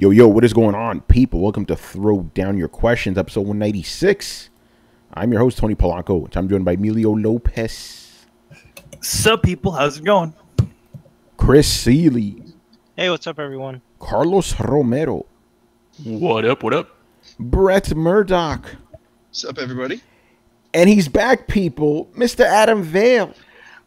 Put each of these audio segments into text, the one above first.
Yo, what is going on, people? Welcome to Throw Down Your Questions, episode 196. I'm your host, Tony Polanco, which I'm joined by Emilio Lopez. Sup, people? How's it going? Chris Seeley. Hey, what's up, everyone? Carlos Romero. What up, what up? Brett Murdoch. What's up, everybody? And he's back, people, Mr. Adam Vale.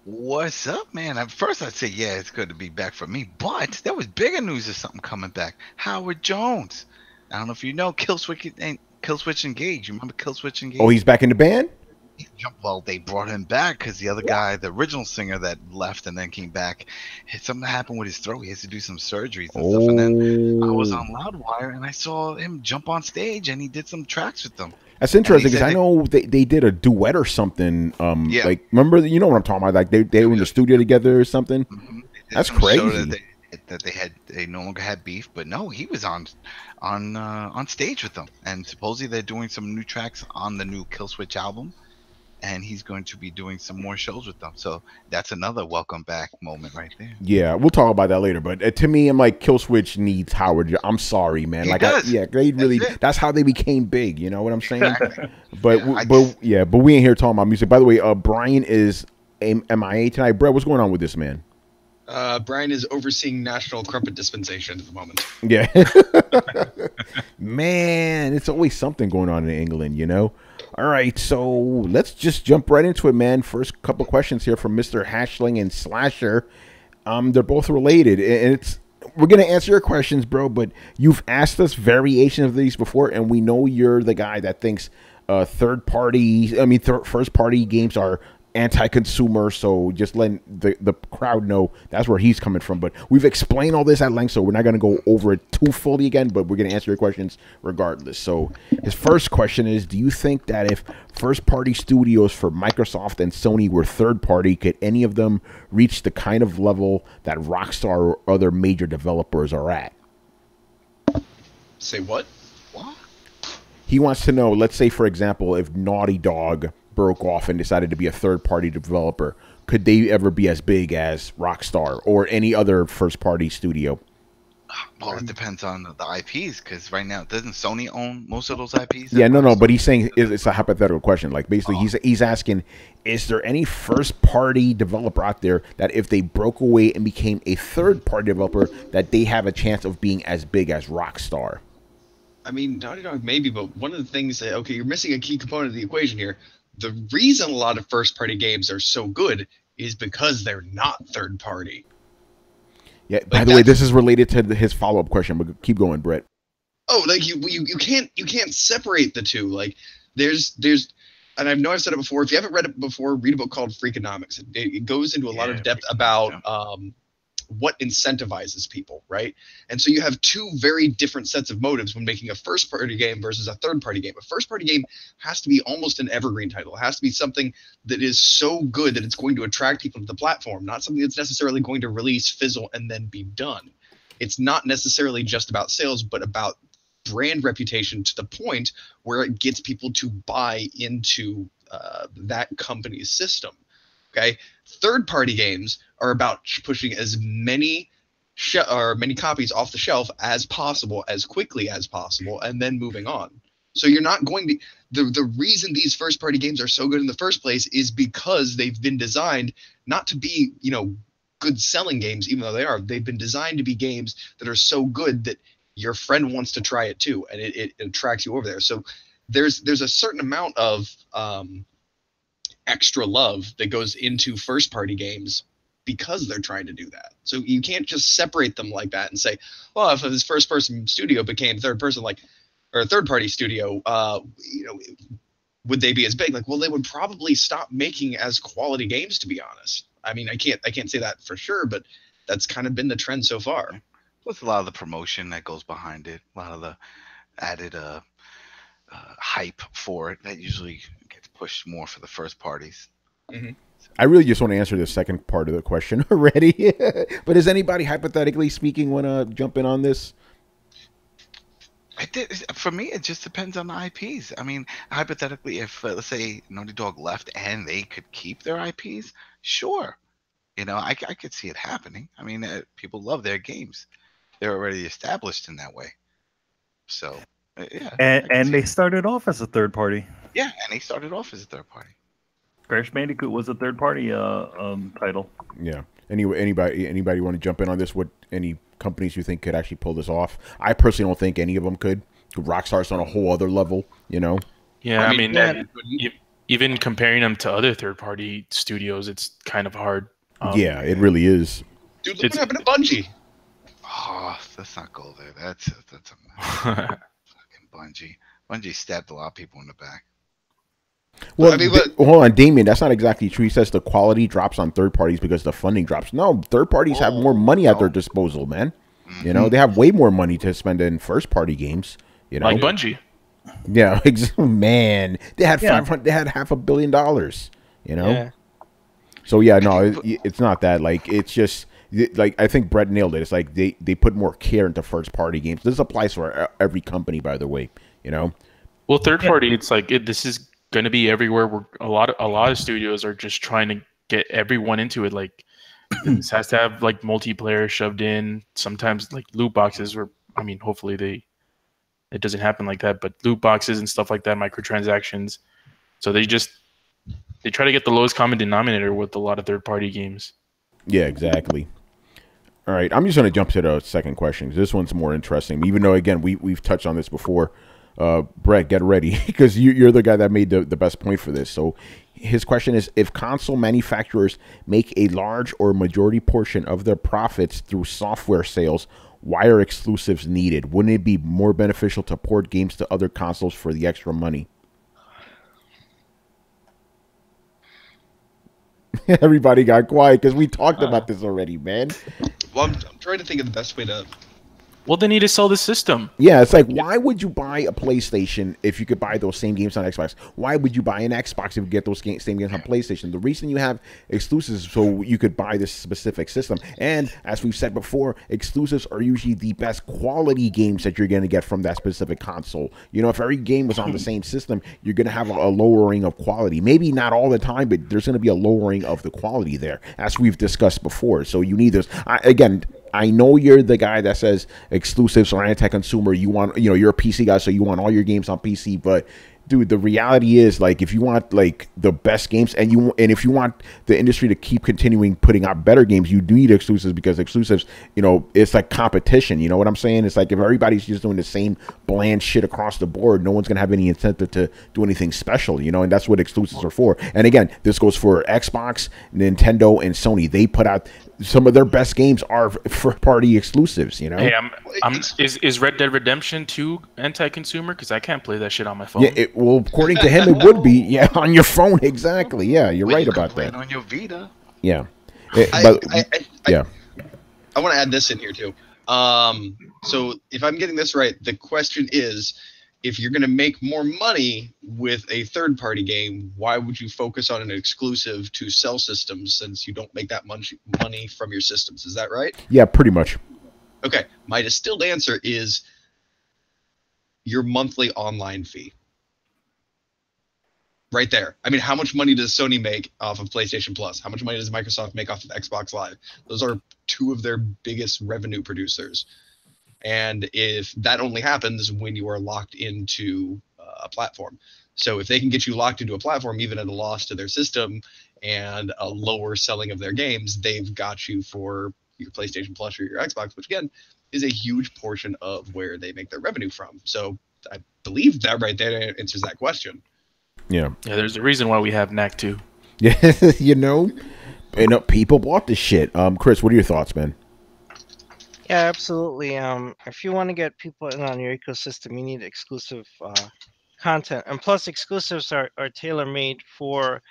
What's up, man? At first, I'd say, yeah, it's good to be back for me. But there was bigger news of something coming back. Howard Jones. I don't know if you know Killswitch Engage. You remember Killswitch Engage? Oh, he's back in the band? Well, they brought him back because the other guy, the original singer that left and then came back, something happened with his throat. He has to do some surgeries and stuff. And then I was on Loudwire and I saw him jump on stage and he did some tracks with them. That's interesting because I know they did a duet or something. Yeah. Like, remember, you know what I'm talking about? Like they were in the studio together or something. Mm-hmm. That's crazy. They no longer had beef, but no, he was on stage with them, and supposedly they're doing some new tracks on the new Killswitch album, and he's going to be doing some more shows with them. So that's another welcome back moment right there. Yeah, we'll talk about that later. But to me, I'm like, Killswitch needs Howard. I'm sorry, man. They really. That's how they became big. You know what I'm saying? Exactly. But we ain't here talking about music. By the way, Brian is MIA tonight. Brett, what's going on with this man? Brian is overseeing National Crumpet Dispensation at the moment. Yeah. Man, it's always something going on in England, you know? All right, so let's just jump right into it, man. First couple questions here from Mr. Hashling and Slasher. They're both related, and we're going to answer your questions, bro, but you've asked us variations of these before, and we know you're the guy that thinks first-party games are anti-consumer, so just letting the crowd know that's where he's coming from. But we've explained all this at length, so we're not going to go over it too fully again, but we're going to answer your questions regardless. So his first question is, do you think that if first-party studios for Microsoft and Sony were third-party, could any of them reach the kind of level that Rockstar or other major developers are at? Say what? What? He wants to know, let's say, for example, if Naughty Dog broke off and decided to be a third-party developer, could they ever be as big as Rockstar or any other first-party studio? Well, it depends on the IPs, because right now, doesn't Sony own most of those IPs? Yeah, no, but he's saying it's a hypothetical question. Like, basically, he's asking, is there any first-party developer out there that if they broke away and became a third-party developer, that they have a chance of being as big as Rockstar? I mean, Naughty Dog maybe, but one of the things that, okay, you're missing a key component of the equation here. The reason a lot of first-party games are so good is because they're not third-party. Yeah. By the way, this is related to his follow-up question, but keep going, Brett. Oh, like you can't separate the two. Like there's, and I know I've said it before. If you haven't read it before, read a book called Freakonomics. It goes into a lot of depth about what incentivizes people, right? And so you have two very different sets of motives when making a first-party game versus a third-party game. A first-party game has to be almost an evergreen title. It has to be something that is so good that it's going to attract people to the platform, not something that's necessarily going to release, fizzle, and then be done. It's not necessarily just about sales, but about brand reputation to the point where it gets people to buy into that company's system. Okay, third-party games are about pushing as many copies off the shelf as possible, as quickly as possible, and then moving on. So you're not going to. The reason these first-party games are so good in the first place is because they've been designed not to be, good selling games, even though they are. They've been designed to be games that are so good that your friend wants to try it too, and it attracts you over there. So there's a certain amount of extra love that goes into first party games because they're trying to do that. So you can't just separate them like that and say, well, if this first person studio became third party studio, would they be as big? Like, well, they would probably stop making as quality games, to be honest. I mean, I can't say that for sure, but that's kind of been the trend so far. Plus a lot of the promotion that goes behind it, a lot of the added hype for it that usually gets pushed more for the first parties. Mm-hmm. I really just want to answer the second part of the question already. But does anybody, hypothetically speaking, want to jump in on this? For me, it just depends on the IPs. I mean, hypothetically, if let's say Naughty Dog left and they could keep their IPs, sure. I could see it happening. I mean, people love their games. They're already established in that way. So yeah, And they started off as a third party. yeah, and they started off as a third party. Crash Bandicoot was a third party title. Yeah. Anybody want to jump in on this? What any companies you think could actually pull this off? I personally don't think any of them could. Rockstar's on a whole other level, you know. Yeah, I mean, yeah. even comparing them to other third party studios, it's kind of hard. Yeah, it really is. Dude, look what happened to Bungie. Oh, let's not go there. That's a fucking Bungie. Bungie stabbed a lot of people in the back. Well, I mean, hold on, Damien. That's not exactly true. He says the quality drops on third parties because the funding drops. No, third parties have more money at their disposal, man. You know, they have way more money to spend in first party games. You know, like Bungie. Yeah, man, they had 500. They had $500 million. You know, Yeah. so yeah, no, it's not that. Like, it's just like I think Brett nailed it. It's like they put more care into first party games. This applies for every company, by the way. You know, Well, third party, it's like this is going to be everywhere. Where a lot of studios are just trying to get everyone into it. Like this has to have like multiplayer shoved in. Sometimes like loot boxes, or I mean, hopefully it doesn't happen like that. But loot boxes and stuff like that, microtransactions. So they try to get the lowest common denominator with a lot of third party games. yeah, exactly. All right, I'm just going to jump to the second question. This one's more interesting, even though again we've touched on this before. Brett, get ready because you're the guy that made the best point for this. So his question is, if console manufacturers make a large or majority portion of their profits through software sales, why are exclusives needed? Wouldn't it be more beneficial to port games to other consoles for the extra money? Everybody got quiet because we talked about this already, man. Well, I'm trying to think of the best way to. Well, they need to sell the system. Yeah, it's like, why would you buy a PlayStation if you could buy those same games on Xbox? Why would you buy an Xbox if you get those same games on PlayStation? The reason you have exclusives is so you could buy this specific system. And as we've said before, exclusives are usually the best quality games that you're going to get from that specific console. You know, if every game was on the same system, you're going to have a lowering of quality. Maybe not all the time, but there's going to be a lowering of the quality there, as we've discussed before. So you need this. Again, I know you're the guy that says exclusives are anti-consumer. You want, you're a PC guy, so you want all your games on PC. But dude, the reality is, like, if you want like the best games, and if you want the industry to keep continuing putting out better games, you do need exclusives, because exclusives, it's like competition. You know what I'm saying? It's like if everybody's just doing the same bland shit across the board, no one's gonna have any incentive to do anything special. And that's what exclusives are for. And again, this goes for Xbox, Nintendo, and Sony. They put out some of their best games are first party exclusives. Hey, is Red Dead Redemption 2 anti-consumer? Because I can't play that shit on my phone. Yeah, well, according to him, it would be. Yeah, on your phone, exactly. Yeah, you're right about that. On your Vita. Yeah, I want to add this in here too. So if I'm getting this right, the question is, if you're going to make more money with a third-party game, why would you focus on an exclusive to sell systems, since you don't make that much money from your systems? Is that right? Yeah, pretty much. Okay, my distilled answer is your monthly online fee. Right there. I mean, how much money does Sony make off of PlayStation Plus? How much money does Microsoft make off of Xbox Live? Those are two of their biggest revenue producers. And if that only happens when you are locked into a platform. So if they can get you locked into a platform, even at a loss to their system and a lower selling of their games, they've got you for your PlayStation Plus or your Xbox, which again is a huge portion of where they make their revenue from. So I believe that right there answers that question. Yeah. Yeah, there's a reason why we have NAC 2. Yeah, people bought this shit. Chris, what are your thoughts, man? Yeah, absolutely. If you want to get people in on your ecosystem, you need exclusive content, and plus, exclusives are tailor-made for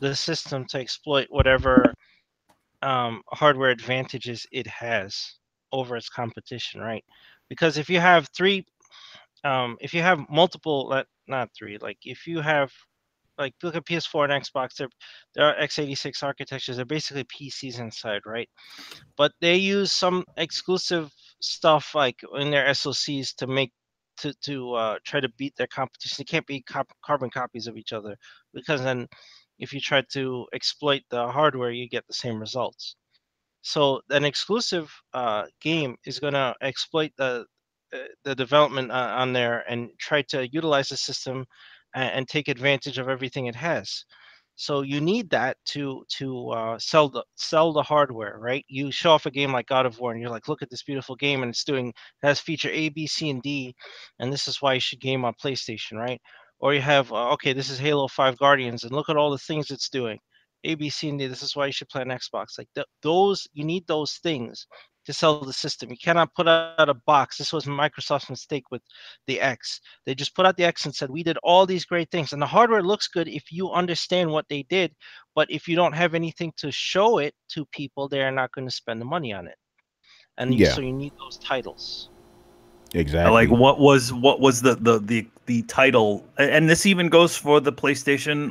the system to exploit whatever hardware advantages it has over its competition, right? Because if you have if you have multiple, not three, like if you have, like, look at PS4 and Xbox, there are x86 architectures. They're basically PCs inside, right? But they use some exclusive stuff like in their SoCs to make to try to beat their competition. They can't be carbon copies of each other, because then if you try to exploit the hardware, you get the same results. So an exclusive game is going to exploit the development on there and try to utilize the system and take advantage of everything it has. So you need that to sell the hardware, right? You show off a game like God of War, and you're like, look at this beautiful game, and it has feature A, B, C, and D, and this is why you should game on PlayStation, right? Or you have okay, this is Halo 5 Guardians, and look at all the things it's doing, A, B, C, and D. This is why you should play on Xbox. Like those, you need those things to sell the system. You cannot put out a box. This was Microsoft's mistake with the X. They just put out the X and said, we did all these great things. And the hardware looks good if you understand what they did. But if you don't have anything to show it to people, they're not going to spend the money on it. And Yeah. so you need those titles. Exactly. Like what was the title, and this even goes for the PlayStation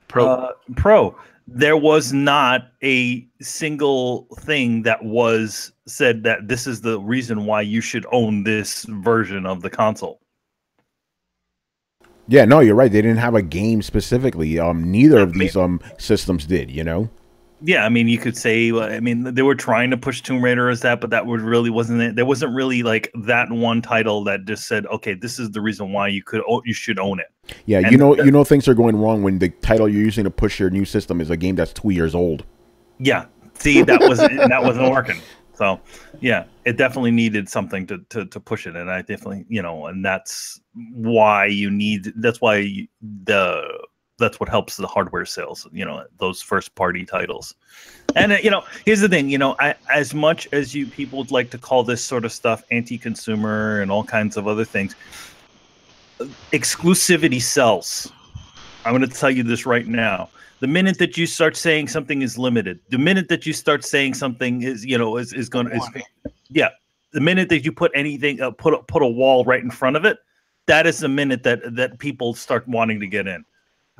Pro. There was not a single thing that was said that this is the reason why you should own this version of the console. Yeah, no, you're right. They didn't have a game specifically. Neither of these systems did, you know? Yeah, I mean, you could say, I mean, they were trying to push Tomb Raider as that, but that really wasn't it. There wasn't really like that one title that just said, okay, this is the reason why you should own it. Yeah, and you know things are going wrong when the title you're using to push your new system is a game that's 2 years old. Yeah, see, that wasn't working. So, yeah, it definitely needed something to push it, and I definitely, and that's why that's what helps the hardware sales, those first party titles. And here's the thing, as much as you people would like to call this sort of stuff anti-consumer and all kinds of other things, exclusivity sells. I'm going to tell you this right now. The minute that you start saying something is limited, the minute that you start saying something is, the minute that you put anything, put a wall right in front of it, that is the minute that people start wanting to get in.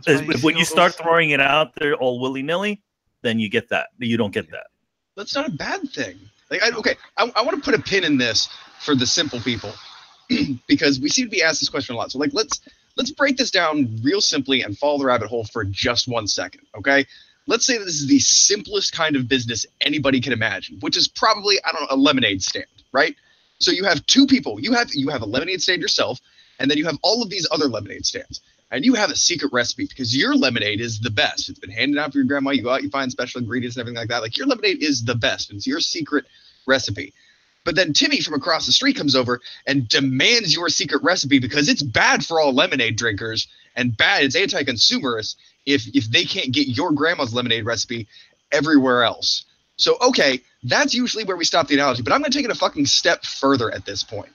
When you start throwing it out there all willy-nilly, then you get that. You don't get that. That's not a bad thing. Like, I want to put a pin in this for the simple people because we seem to be asked this question a lot. So, like, let's break this down real simply and follow the rabbit hole for just 1 second, okay? Let's say that this is the simplest kind of business anybody can imagine, which is probably, a lemonade stand, right? So you have two people. You have a lemonade stand yourself, and then you have all of these other lemonade stands. And you have a secret recipe because your lemonade is the best. It's been handed out for your grandma. You go out, you find special ingredients and everything like that. Like, your lemonade is the best. It's your secret recipe. But then Timmy from across the street comes over and demands your secret recipe because it's bad for all lemonade drinkers and it's anti-consumerist if they can't get your grandma's lemonade recipe everywhere else. So, okay, that's usually where we stop the analogy. But I'm going to take it a fucking step further at this point.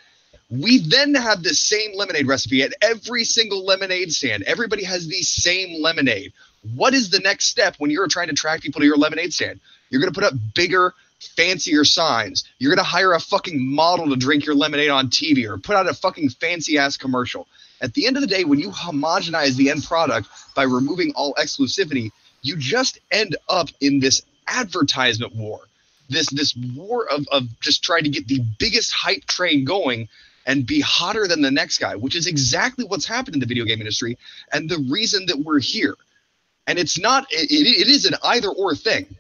We then have the same lemonade recipe at every single lemonade stand. Everybody has the same lemonade. What is the next step when you're trying to attract people to your lemonade stand? You're going to put up bigger, fancier signs. You're going to hire a fucking model to drink your lemonade on TV or put out a fucking fancy-ass commercial. At the end of the day, when you homogenize the end product by removing all exclusivity, you just end up in this advertisement war. This war of just trying to get the biggest hype train going and be hotter than the next guy, which is exactly what's happened in the video game industry and the reason that we're here. And it's not, it is an either or thing.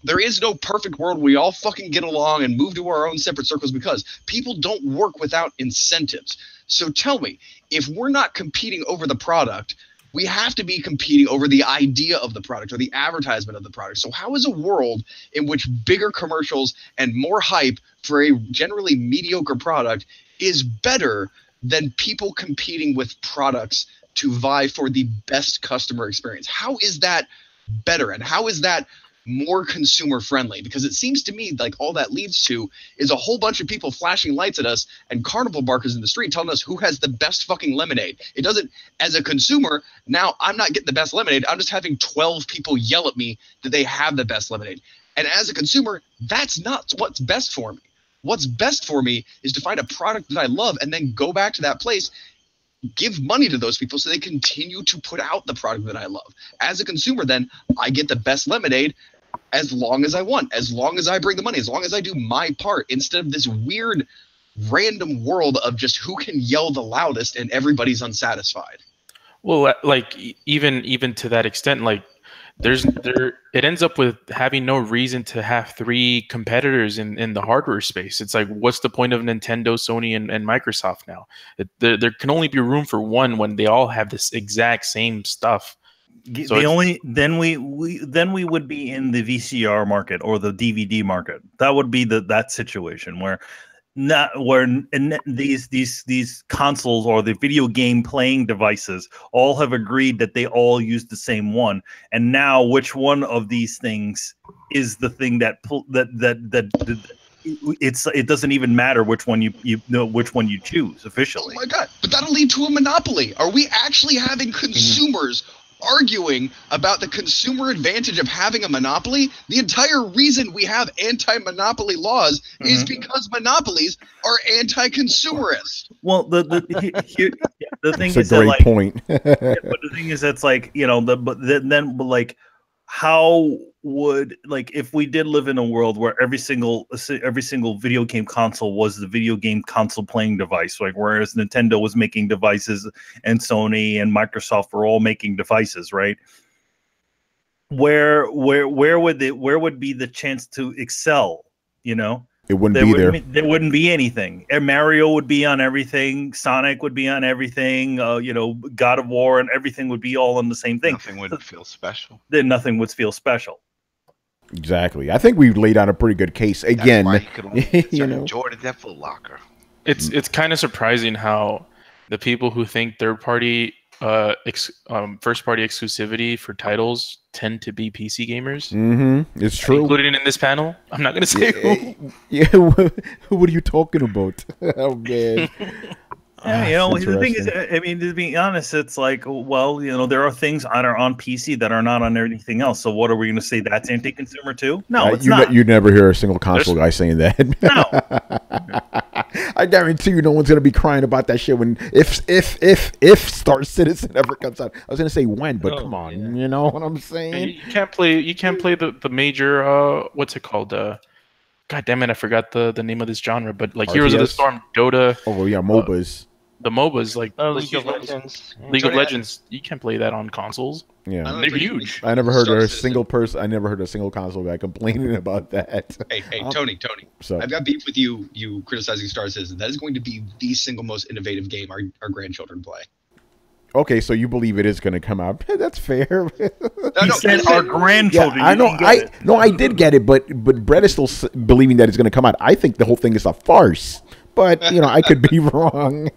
There is no perfect world where we all fucking get along and move to our own separate circles because people don't work without incentives. So tell me, if we're not competing over the product, we have to be competing over the idea of the product or the advertisement of the product. So how is a world in which bigger commercials and more hype for a generally mediocre product is better than people competing with products to vie for the best customer experience? How is that better? And how is that more consumer friendly? Because it seems to me like all that leads to is a whole bunch of people flashing lights at us and carnival barkers in the street telling us who has the best fucking lemonade. It doesn't, as a consumer, now I'm not getting the best lemonade. I'm just having 12 people yell at me that they have the best lemonade. And as a consumer, that's not what's best for me. What's best for me is to find a product that I love and then go back to that place, give money to those people so they continue to put out the product that I love. As a consumer, then I get the best lemonade as long as I want, as long as I bring the money, as long as I do my part, instead of this weird random world of just who can yell the loudest and everybody's unsatisfied. Well, like even to that extent, like it ends up with having no reason to have three competitors in the hardware space. It's like, what's the point of Nintendo, Sony, and Microsoft now? There can only be room for one when they all have this exact same stuff. So then we would be in the VCR market or the DVD market. That would be that situation where these consoles or the video game playing devices all have agreed that they all use the same one, and now which one of these things is the thing that it doesn't even matter which one you know which one you choose officially. Oh my god! But that'll lead to a monopoly. Are we actually having consumers arguing about the consumer advantage of having a monopoly? The entire reason we have anti-monopoly laws is because monopolies are anti-consumerist. Well, the thing That's is a great that, point. but the thing is that's like, you know, but how would, like, if we did live in a world where every single video game console was the video game console playing device, like whereas Nintendo was making devices and Sony and Microsoft were all making devices, right? Where would be the chance to excel? You know, it wouldn't be there. There wouldn't be anything. Mario would be on everything. Sonic would be on everything. You know, God of War and everything would be all on the same thing. Nothing would feel special. Then nothing would feel special. Exactly. I think we've laid out a pretty good case. Again, that's why you could only you know, Jordan that Foot Locker. It's kind of surprising how the people who think third party first party exclusivity for titles tend to be PC gamers. It's true. Including in this panel. I'm not going to say who. Yeah, what are you talking about? Oh man. Yeah, you know, the thing is, I mean, to be honest, it's like, well, you know, there are things that are on PC that are not on anything else. So what are we going to say? That's anti-consumer too? No, it's not. You never hear a single console guy saying that. No. I guarantee you, no one's gonna be crying about that shit when if Star Citizen ever comes out. I was gonna say when, but come on, you know what I'm saying? You can't play the major what's it called? God damn it, I forgot the name of this genre, but like RTS? Heroes of the Storm, Dota. Oh yeah, MOBAs. The MOBAs, like League of Legends. League of Legends, you can't play that on consoles. Yeah, they're huge. I never heard a single person. I never heard a single console guy complaining about that. Hey, Tony. So I've got beef with you criticizing Star Citizen. That is going to be the single most innovative game our grandchildren play. Okay, so you believe it is going to come out? That's fair. He said our grandchildren. Yeah, I know. I did get it, but Brett is still believing that it's going to come out. I think the whole thing is a farce. But you know, I could be wrong.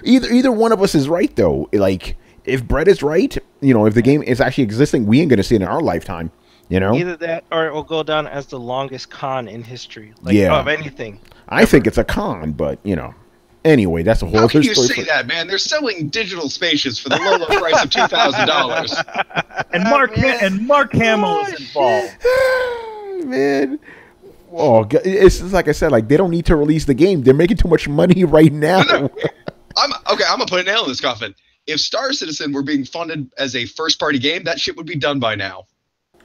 Either one of us is right, though. Like, if Brett is right, you know, if the game is actually existing, we ain't going to see it in our lifetime. You know, either that or it will go down as the longest con in history. Like, of anything. I think it's a con, but you know. Anyway, that's a whole other story. How can you say that, man? They're selling digital spaces for the low price of $2,000. And Mark Hamill is involved. Man. Oh, it's like I said, like they don't need to release the game. They're making too much money right now. No. I'm gonna put a nail in this coffin. If Star Citizen were being funded as a first-party game, that shit would be done by now.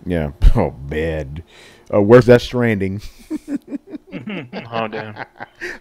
Yeah. Oh man. Where's that Stranding? Oh damn!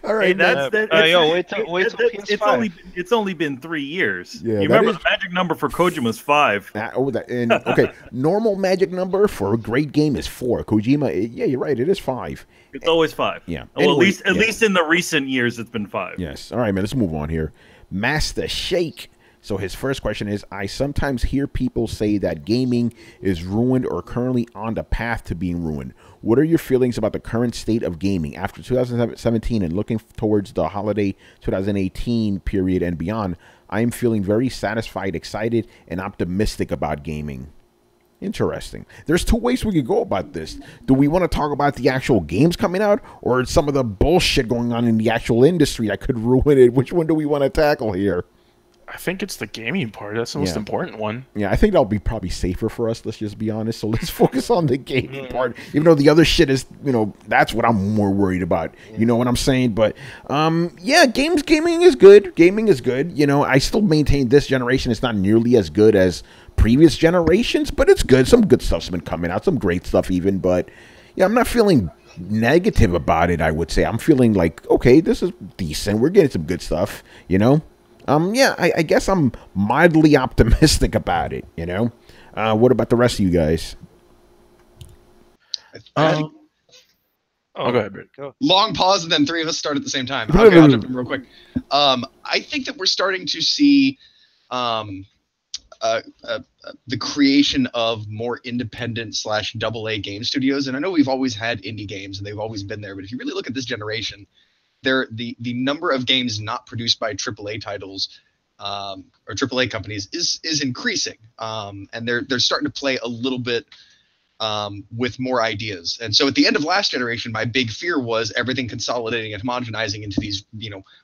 All right, wait till PS5. It's only been 3 years. Yeah, you remember the magic number for Kojima's 5. Okay, normal magic number for a great game is 4. Kojima, yeah, you're right, it is 5. It's always 5. Yeah. Well, Anyway, at least in the recent years, it's been 5. Yes. All right, man. Let's move on here. Master Shake. So his first question is, I sometimes hear people say that gaming is ruined or currently on the path to being ruined. What are your feelings about the current state of gaming after 2017 and looking towards the holiday 2018 period and beyond? I am feeling very satisfied, excited, and optimistic about gaming. Interesting. There's two ways we could go about this. Do we want to talk about the actual games coming out or some of the bullshit going on in the actual industry that could ruin it? Which one do we want to tackle here? I think it's the gaming part. That's the most important one. Yeah, I think that'll be probably safer for us. Let's just be honest. So let's focus on the gaming part. Even though the other shit is, you know, that's what I'm more worried about. You know what I'm saying? But, yeah, gaming is good. Gaming is good. You know, I still maintain this generation is not nearly as good as previous generations, but it's good. Some good stuff's been coming out. Some great stuff even. But, yeah, I'm not feeling negative about it, I would say. I'm feeling like, okay, this is decent. We're getting some good stuff, you know? Yeah, I guess I'm mildly optimistic about it, you know? What about the rest of you guys? Oh, go ahead, Britt. Go. Long pause, and then three of us start at the same time. Okay, I'll jump in real quick. I think that we're starting to see the creation of more independent / AA game studios. And I know we've always had indie games, and they've always been there. But if you really look at this generation, the number of games not produced by AAA titles or AAA companies is increasing, and they're starting to play a little bit with more ideas. And so at the end of last generation, my big fear was everything consolidating and homogenizing into these,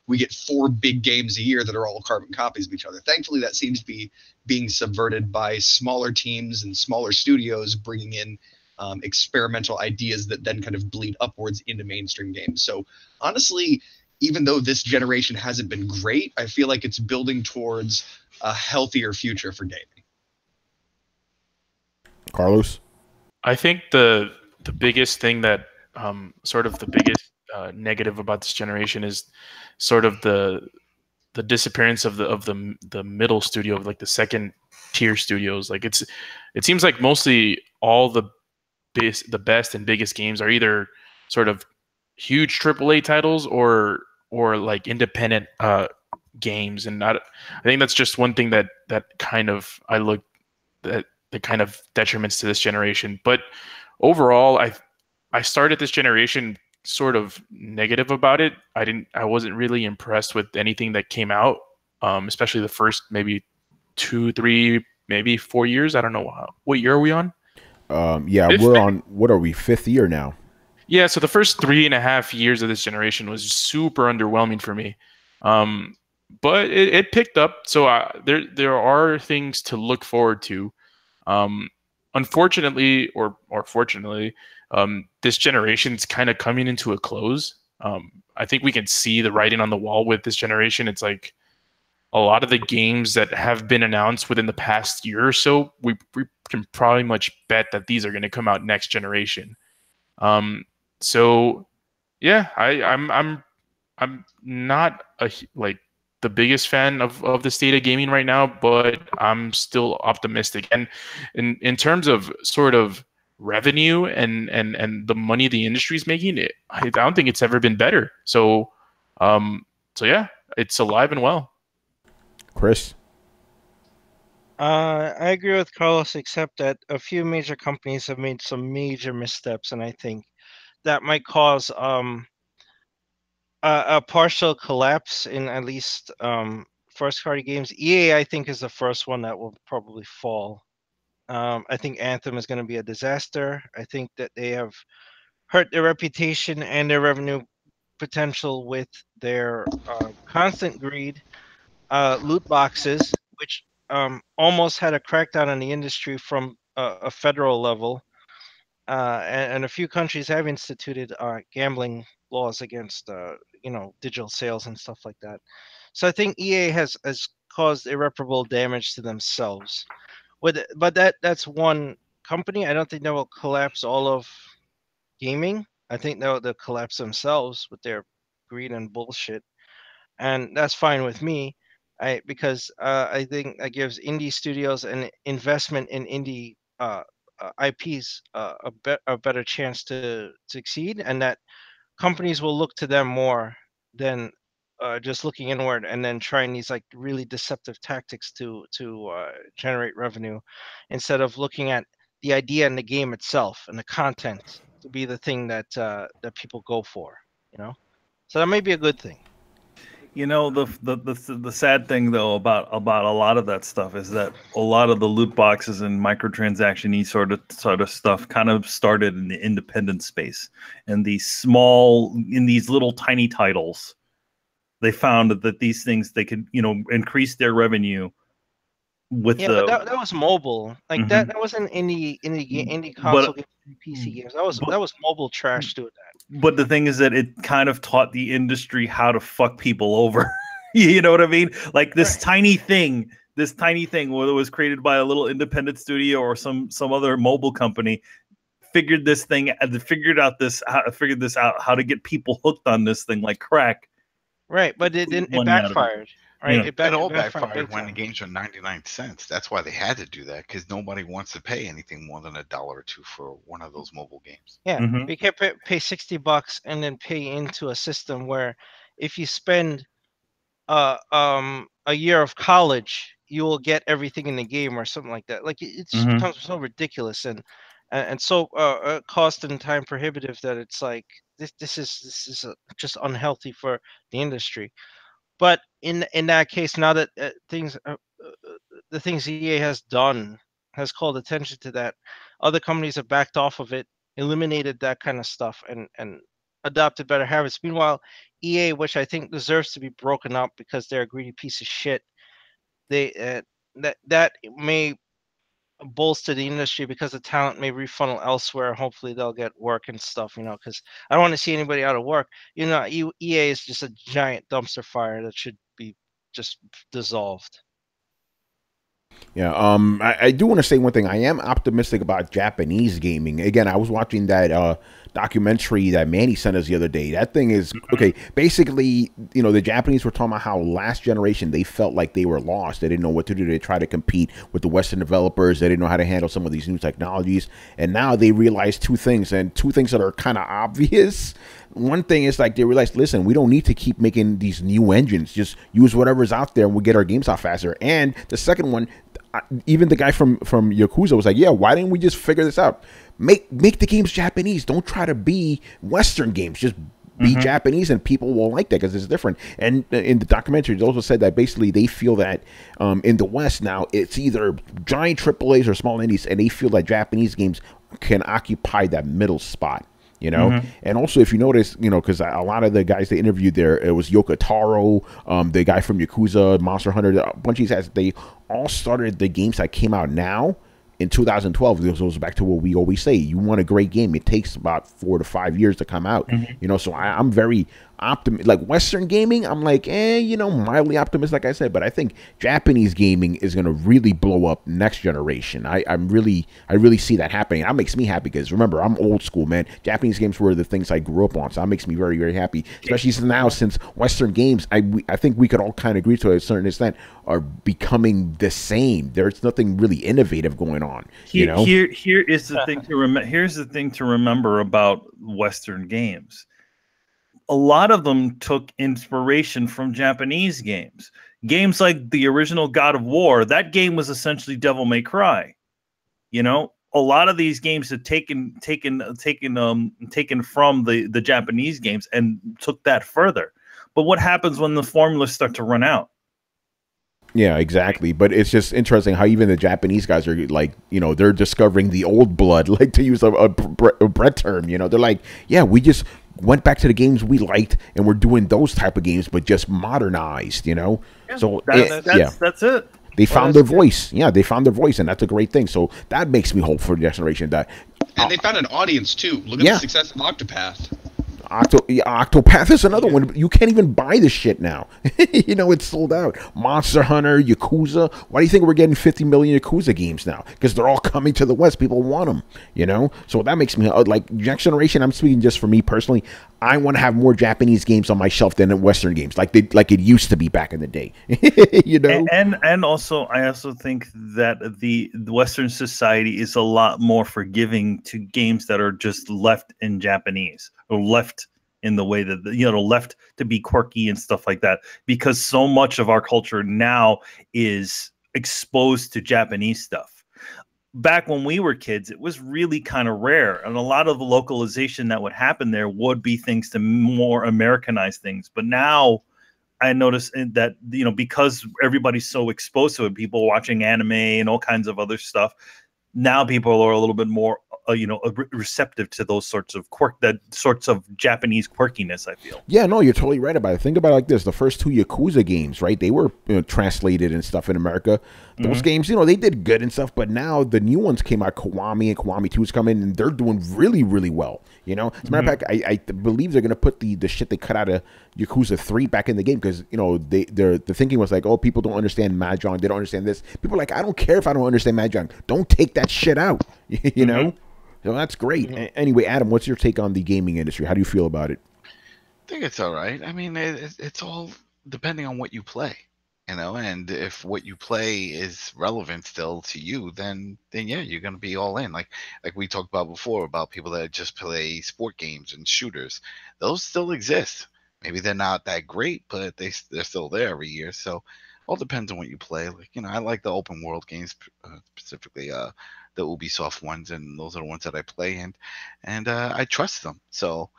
we get 4 big games a year that are all carbon copies of each other. Thankfully, that seems to be being subverted by smaller teams and smaller studios bringing in experimental ideas that then kind of bleed upwards into mainstream games. So honestly, even though this generation hasn't been great, I feel like it's building towards a healthier future for gaming. Carlos? I think the biggest thing that sort of the biggest negative about this generation is sort of the disappearance of the middle studio, like the second tier studios. Like it seems like mostly all the best and biggest games are either sort of huge AAA titles or like independent games, and I think that's just one thing that kind of the kind of detriments to this generation. But overall, I started this generation sort of negative about it. I wasn't really impressed with anything that came out, especially the first maybe 2, 3, maybe 4 years. I don't know what year are we on? Yeah, we're on, what are we, 5th year now? Yeah, so the first 3.5 years of this generation was super underwhelming for me. But it picked up. So there are things to look forward to. Unfortunately, or fortunately, this generation's kind of coming into a close. I think we can see the writing on the wall with this generation. It's like a lot of the games that have been announced within the past year or so, we can probably much bet that these are going to come out next generation. So yeah, I'm not the biggest fan of the state of gaming right now, but I'm still optimistic. And in terms of sort of revenue and the money the industry is making, I don't think it's ever been better. So yeah, it's alive and well. Chris? I agree with Carlos, except that a few major companies have made some major missteps, and I think that might cause a partial collapse in at least first-party games. EA, I think, is the first one that will probably fall. I think Anthem is going to be a disaster. I think that they have hurt their reputation and their revenue potential with their constant greed, loot boxes, which almost had a crackdown on the industry from a federal level. And a few countries have instituted gambling laws against digital sales and stuff like that. So I think EA has caused irreparable damage to themselves. But that's one company. I don't think that will collapse all of gaming. I think they'll collapse themselves with their greed and bullshit, and that's fine with me. Because I think that gives indie studios an investment in indie IPs a better chance to succeed, and that companies will look to them more than just looking inward and then trying these like really deceptive tactics to generate revenue, instead of looking at the idea and the game itself and the content to be the thing that that people go for. So that may be a good thing. The sad thing though about a lot of that stuff is that a lot of the loot boxes and microtransaction-y sort of stuff kind of started in the independent space, and these little tiny titles. They found that these things they could increase their revenue with but that was mobile. Like that wasn't indie console games, PC games. That was mobile trash doing that. But the thing is that it kind of taught the industry how to fuck people over. You know what I mean? Like this tiny thing, whether it was created by a little independent studio or some other mobile company, figured this out how to get people hooked on this thing like crack. Right, but it backfired. right? It all It backfired backfired big when the time. games were 99 cents. That's why they had to do that, because nobody wants to pay anything more than $1 or $2 for one of those mobile games. Yeah, Mhm. you can't pay $60 and then pay into a system where if you spend a year of college, you will get everything in the game or something like that. Like it just Mhm. becomes so ridiculous and so cost and time prohibitive that it's like this is just unhealthy for the industry. But in that case, now that the things EA has done has called attention to that, other companies have backed off of it, eliminated that kind of stuff, and adopted better habits. Meanwhile, EA, which I think deserves to be broken up because they're a greedy piece of shit, they that may bolster the industry because the talent may refunnel elsewhere. Hopefully, they'll get work and stuff, because I don't want to see anybody out of work. EA is just a giant dumpster fire that should be just dissolved. Yeah, I do want to say one thing. I am optimistic about Japanese gaming. Again, I was watching that documentary that Manny sent us the other day. That thing is okay. Basically, the Japanese were talking about how last generation they felt like they were lost. They didn't know what to do. They tried to compete with the Western developers. They didn't know how to handle some of these new technologies. And now they realize two things, and two things that are kind of obvious. One thing is like they realized, listen, we don't need to keep making these new engines. Just use whatever's out there, and we'll get our games out faster. And the second one, even the guy from Yakuza was like, yeah, why didn't we just figure this out? Make the games Japanese. Don't try to be Western games. Just be Japanese, and people will like that because it's different. And in the documentary, it also said that basically they feel that in the West now, it's either giant AAAs or small indies, and they feel that Japanese games can occupy that middle spot. And also if you notice, because a lot of the guys they interviewed there, it was Yoko Taro, the guy from Yakuza, Monster Hunter, a bunch of these guys, they all started the games that came out now in 2012. This goes back to what we always say: you want a great game, it takes about 4 to 5 years to come out. So I'm very optimistic. Like Western gaming, I'm like, mildly optimistic, like I said, but I think Japanese gaming is going to really blow up next generation. I really see that happening. That makes me happy because remember, I'm old school, man. Japanese games were the things I grew up on, so that makes me very, very happy. Especially since Western games, I think we could all kind of agree to a certain extent, are becoming the same. There's nothing really innovative going on. Here is the thing to remember. Here's the thing to remember about Western games. A lot of them took inspiration from Japanese games. Games like the original God of War, that game was essentially Devil May Cry. A lot of these games have taken from the Japanese games and took that further. But what happens when the formulas start to run out? Yeah, exactly. But it's just interesting how even the Japanese guys are like, they're discovering the old blood, like to use a Brett term. They're like, yeah, we just went back to the games we liked, and we're doing those type of games, but just modernized. Yeah, so that's it. They found their voice. Yeah, they found their voice, and that's a great thing. So that makes me hope for the generation that. And they found an audience too. Look at the success of Octopath. Octopath is another one. You can't even buy this shit now. It's sold out. Monster Hunter, Yakuza. Why do you think we're getting 50 million Yakuza games now? Because they're all coming to the West. People want them. So that makes me like next generation. I'm speaking just for me personally. I want to have more Japanese games on my shelf than Western games, like it used to be back in the day. And also, I also think that the Western society is a lot more forgiving to games that are just left in Japanese or left in the way that left to be quirky and stuff like that, because so much of our culture now is exposed to Japanese stuff. Back when we were kids, it was really kind of rare, and a lot of the localization that would happen there would be things to more Americanized things. But now I notice that because everybody's so exposed to it, people watching anime and all kinds of other stuff, now people are a little bit more receptive to those sorts of Japanese quirkiness, I feel. Yeah, no, you're totally right about it. Think about it like this. The first two Yakuza games, right? They were translated and stuff in America. Those games, they did good and stuff, but now the new ones came out, Kiwami and Kiwami 2 is coming, and they're doing really, really well. As a matter of fact, I believe they're going to put the shit they cut out of Yakuza 3 back in the game because, the thinking was like, oh, people don't understand Mahjong. They don't understand this. People are like, I don't care if I don't understand Mahjong. Don't take that shit out, So that's great. Anyway, Adam, what's your take on the gaming industry? How do you feel about it? I think it's all right. I mean, it's all depending on what you play. You know, and if what you play is relevant still to you, then yeah, you're gonna be all in. Like we talked about before about people that just play sport games and shooters. Those still exist. Maybe they're not that great, but they're still there every year. So all depends on what you play. Like, you know, I like the open world games, specifically the Ubisoft ones, and those are the ones that I play, and I trust them. So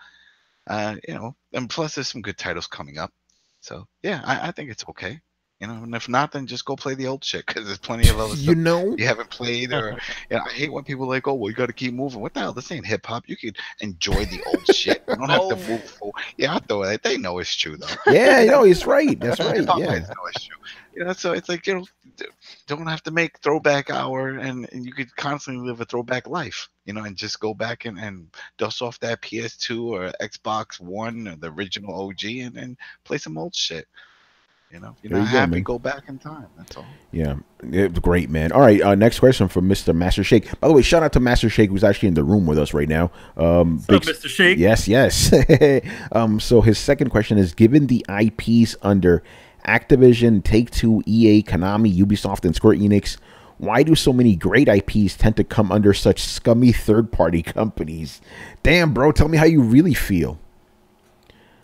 you know, and plus there's some good titles coming up. So yeah, I think it's okay. You know, and if not, then just go play the old shit because there's plenty of other You stuff know, you haven't played. Or you know, I hate when people are like, oh, well, you got to keep moving. What the hell? This ain't hip hop. You could enjoy the old shit. You don't have to move forward. Yeah, I throw it. They know it's true though. yeah, you know, he's right. That's right. Hip hop Yeah, heads know it's true. You know, so it's like, you know, don't have to make throwback hour, and you could constantly live a throwback life. You know, and just go back and dust off that PS2 or Xbox One or the original OG and play some old shit. You know, if you're not happy, go back in time. That's all. Yeah, it was great, man. All right, next question from Mr. Master Shake. By the way, shout out to Master Shake, who's actually in the room with us right now. What's up, Mr. Shake? Yes, yes. So his second question is: given the IPs under Activision, Take-Two, EA, Konami, Ubisoft, and Square Enix, why do so many great IPs tend to come under such scummy third-party companies? Damn, bro, tell me how you really feel.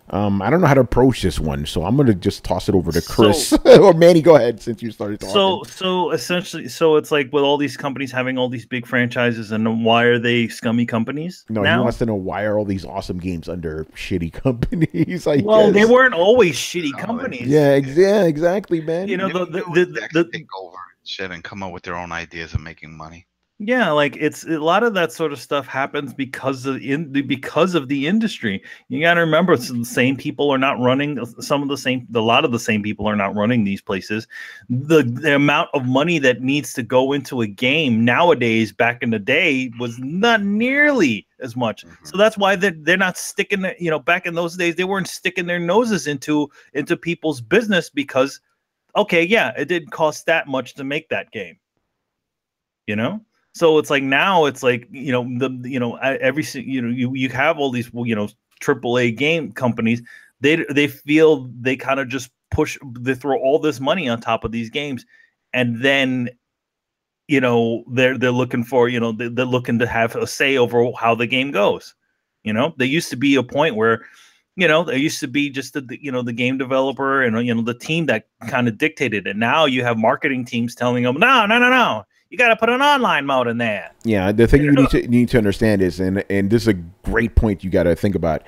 I don't know how to approach this one, so I'm gonna just toss it over to Chris or Manny. Go ahead, since you started talking. So essentially, it's like with all these companies having all these big franchises, and why are they scummy companies? No, now? He wants to know why are all these awesome games under shitty companies? They weren't always shitty companies. Yeah, exactly, man. You know, the take over shit and come up with their own ideas of making money. Yeah, like it's a lot of that sort of stuff happens because of the industry. You got to remember, the same people are not running. A lot of the same people are not running these places. The amount of money that needs to go into a game nowadays, back in the day, was not nearly as much. So that's why they're not sticking. You know, back in those days, they weren't sticking their noses into people's business because, okay, yeah, it didn't cost that much to make that game. You know. So it's like now it's like, you know, you have all these, you know, AAA game companies. They feel they kind of just they throw all this money on top of these games, and then, you know, they're looking for, you know, they're looking to have a say over how the game goes. You know, there used to be a point where, you know, there used to be just the game developer and, you know, the team that kind of dictated it. Now you have marketing teams telling them, no. You got to put an online mode in there. Yeah, the thing you need to understand is, and this is a great point you got to think about.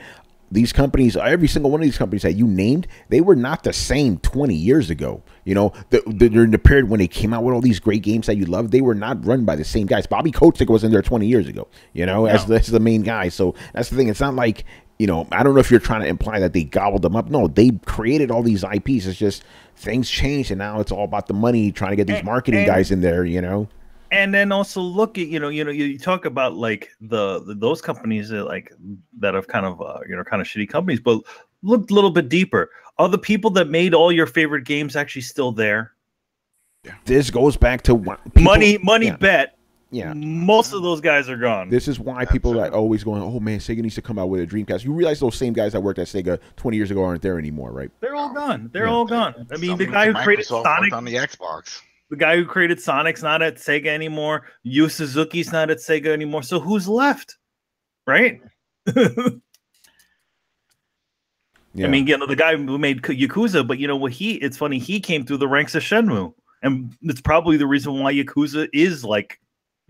These companies, every single one of these companies that you named, they were not the same 20 years ago. You know, during the period when they came out with all these great games that you love, they were not run by the same guys. Bobby Kotick was in there 20 years ago, you know, as the main guy. So that's the thing. It's not like, you know, I don't know if you're trying to imply that they gobbled them up. No, they created all these IPs. It's just things changed, and now it's all about the money, trying to get these marketing guys in there, you know. And then also look at, you talk about like those companies that have kind of kind of shitty companies, but look a little bit deeper. Are the people that made all your favorite games actually still there? Yeah. This goes back to money bet. Yeah, most of those guys are gone. This is why people are always going, oh man, Sega needs to come out with a Dreamcast. You realize those same guys that worked at Sega 20 years ago aren't there anymore, right? They're all gone. They're all gone. I mean, the guy who created Sonic on the Xbox. The guy who created Sonic's not at Sega anymore. Yu Suzuki's not at Sega anymore. So who's left? Right? Yeah. I mean, you know, the guy who made Yakuza, but you know what? It's funny. He came through the ranks of Shenmue, and it's probably the reason why Yakuza is like,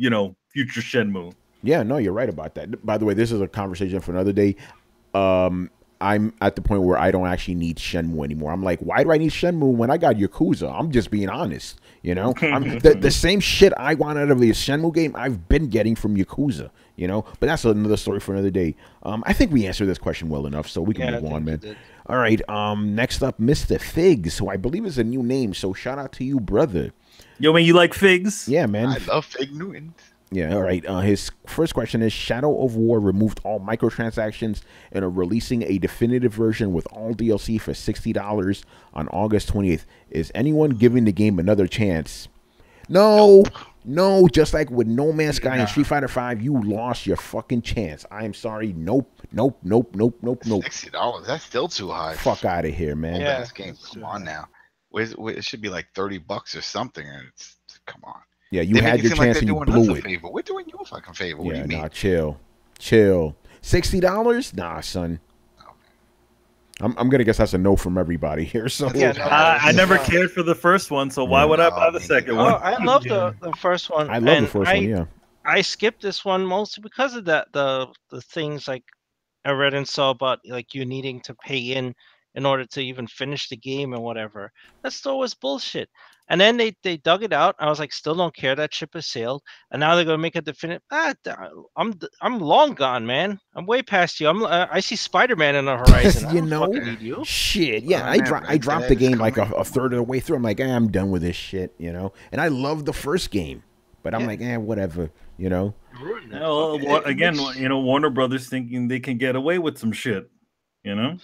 you know, future Shenmue. Yeah, no, you're right about that. By the way, this is a conversation for another day. I'm at the point where I don't actually need Shenmue anymore. I'm like, why do I need Shenmue when I got Yakuza? I'm just being honest, you know. The same shit I want out of a Shenmue game, I've been getting from Yakuza, you know. But that's another story for another day. I think we answered this question well enough, so we can move on, man. All right. Next up, Mr. Figs, who I believe is a new name. So shout out to you, brother. Yo, man, you like figs? Yeah, man. I love Fig Newton. Yeah, all right. His first question is, Shadow of War removed all microtransactions and are releasing a definitive version with all DLC for $60 on August 28th. Is anyone giving the game another chance? No, just like with No Man's Sky and Street Fighter V, you lost your fucking chance. I am sorry. Nope. $60, that's still too high. Fuck out of here, man. Yeah, this game, come on now. It should be like $30 or something. And it's come on. Yeah, you They had make it your seem like chance they're and you doing us blew a it. favor. We're doing you a fucking favor. What do Yeah, you mean? nah, chill. $60? Nah, son. I'm gonna guess that's a no from everybody here. So Yeah, no, I never cared for the first one, so why would I buy the second Oh, one? I love the first one. I love the and first one. Yeah. I skipped this one mostly because of that the things like I read and saw about like you needing to pay in order to even finish the game and whatever. That still was bullshit. And then they dug it out. I was like, still don't care. That ship has sailed. And now they're gonna make a definitive. I'm long gone, man. I'm way past you. I see Spider-Man in the horizon. I You don't know, fucking need you. shit. Yeah, Oh, I man, dropped that the is game like coming. a third of the way through. I'm like, I'm done with this shit. You know, and I love the first game, but I'm like, whatever. You know. Again, Warner Brothers thinking they can get away with some shit. You know.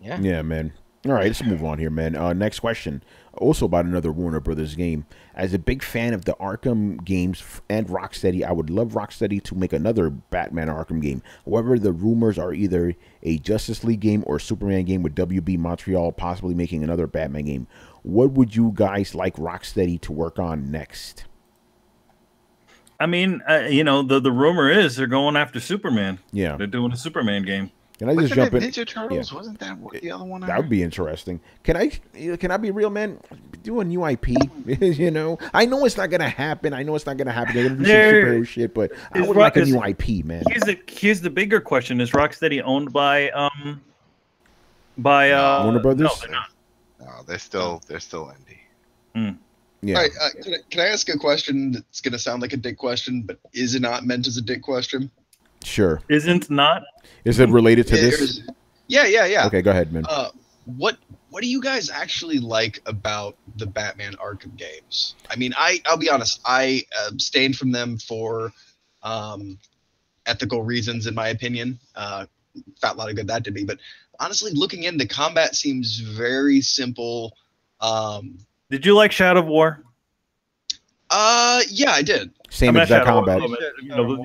Yeah. Yeah, man. All right, let's move on here, man. Next question. Also about another Warner Brothers game. As a big fan of the Arkham games and Rocksteady, I would love Rocksteady to make another Batman Arkham game. However, the rumors are either a Justice League game or Superman game with WB Montreal possibly making another Batman game. What would you guys like Rocksteady to work on next? I mean, the rumor is they're going after Superman. Yeah. They're doing a Superman game. Can I just jump in? Ninja Turtles? Yeah. Wasn't that what the other one? That would be interesting. Can I be real, man? Do a new IP. You know, I know it's not gonna happen. They're gonna do some superhero shit, but I would like a new IP, man. Here's the bigger question: is Rocksteady owned by Warner Brothers? No, they're not. No, they're still indie. Yeah. All right, can I ask a question that's going to sound like a dick question, but is it not meant as a dick question? Sure. Isn't not? Is it related to this? Yeah. Okay, go ahead, man. What do you guys actually like about the Batman Arkham games? I mean, I'll be honest, I abstained from them for ethical reasons, in my opinion. Fat lot of good that did me, but honestly, looking in, the combat seems very simple. Did you like Shadow of War? Yeah, I did. Same exact combat.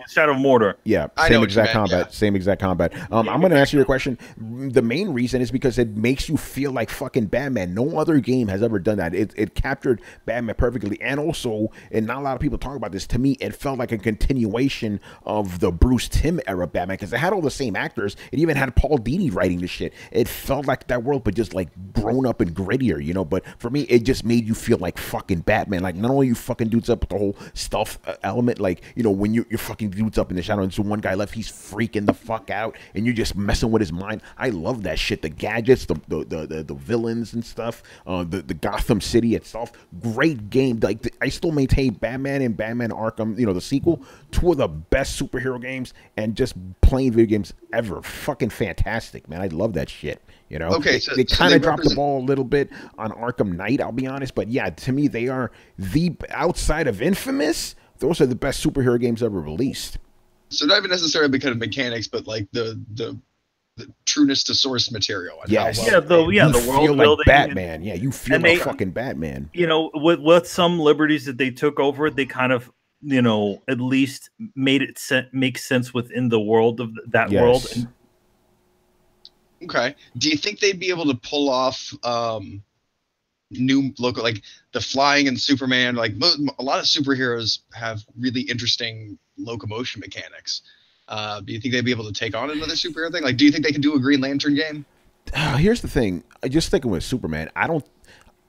Shadow of Mordor. Yeah, I same know what exact you meant, combat. yeah. Same exact combat. I'm going to answer your question. The main reason is because it makes you feel like fucking Batman. No other game has ever done that. It captured Batman perfectly. And also, and not a lot of people talk about this, to me, it felt like a continuation of the Bruce Timm era Batman because it had all the same actors. It even had Paul Dini writing the shit. It felt like that world, but just like grown up and grittier, you know? But for me, it just made you feel like fucking Batman. Like, not only you fucking dudes up with the whole stealth element, like, you know, when you're fucking dudes up in the shadow and so one guy left, he's freaking the fuck out and you're just messing with his mind. I love that shit. The gadgets, the villains and stuff, the Gotham City itself. Great game. Like, I still maintain Batman and Batman Arkham, you know, the sequel, two of the best superhero games and just playing video games ever. Fucking fantastic, man. I love that shit. You know, Okay, they kind of dropped the ball a little bit on Arkham Knight, I'll be honest, but yeah, to me, they are outside of Infamous, those are the best superhero games ever released. So not even necessarily because of mechanics, but like the trueness to source material. And Yes. how well The world feel building. like Batman. Yeah, you feel and like they- fucking Batman. You know, with some liberties that they took over, they kind of, you know, at least made it make sense within the world of that world. And Okay. Do you think they'd be able to pull off new local, like the flying and Superman? Like a lot of superheroes have really interesting locomotion mechanics. Do you think they'd be able to take on another superhero thing? Like, do you think they could do a Green Lantern game? Here's the thing. Just sticking with Superman,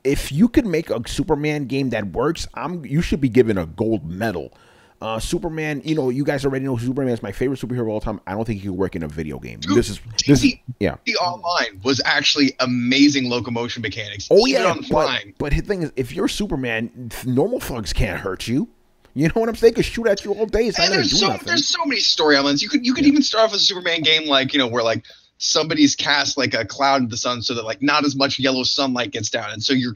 if you could make a Superman game that works, you should be given a gold medal. Superman, you know, you guys already know Superman is my favorite superhero of all time. I don't think he could work in a video game. Dude, Yeah. The Online was actually amazing locomotion mechanics. Oh even yeah, on flying. but the thing is, if you're Superman, normal thugs can't hurt you. You know what I'm saying? They could shoot at you all day. It's not And gonna do nothing. there's so many story elements. You could even start off with a Superman game like, you know, where like somebody's cast like a cloud in the sun so that like not as much yellow sunlight gets down, and so you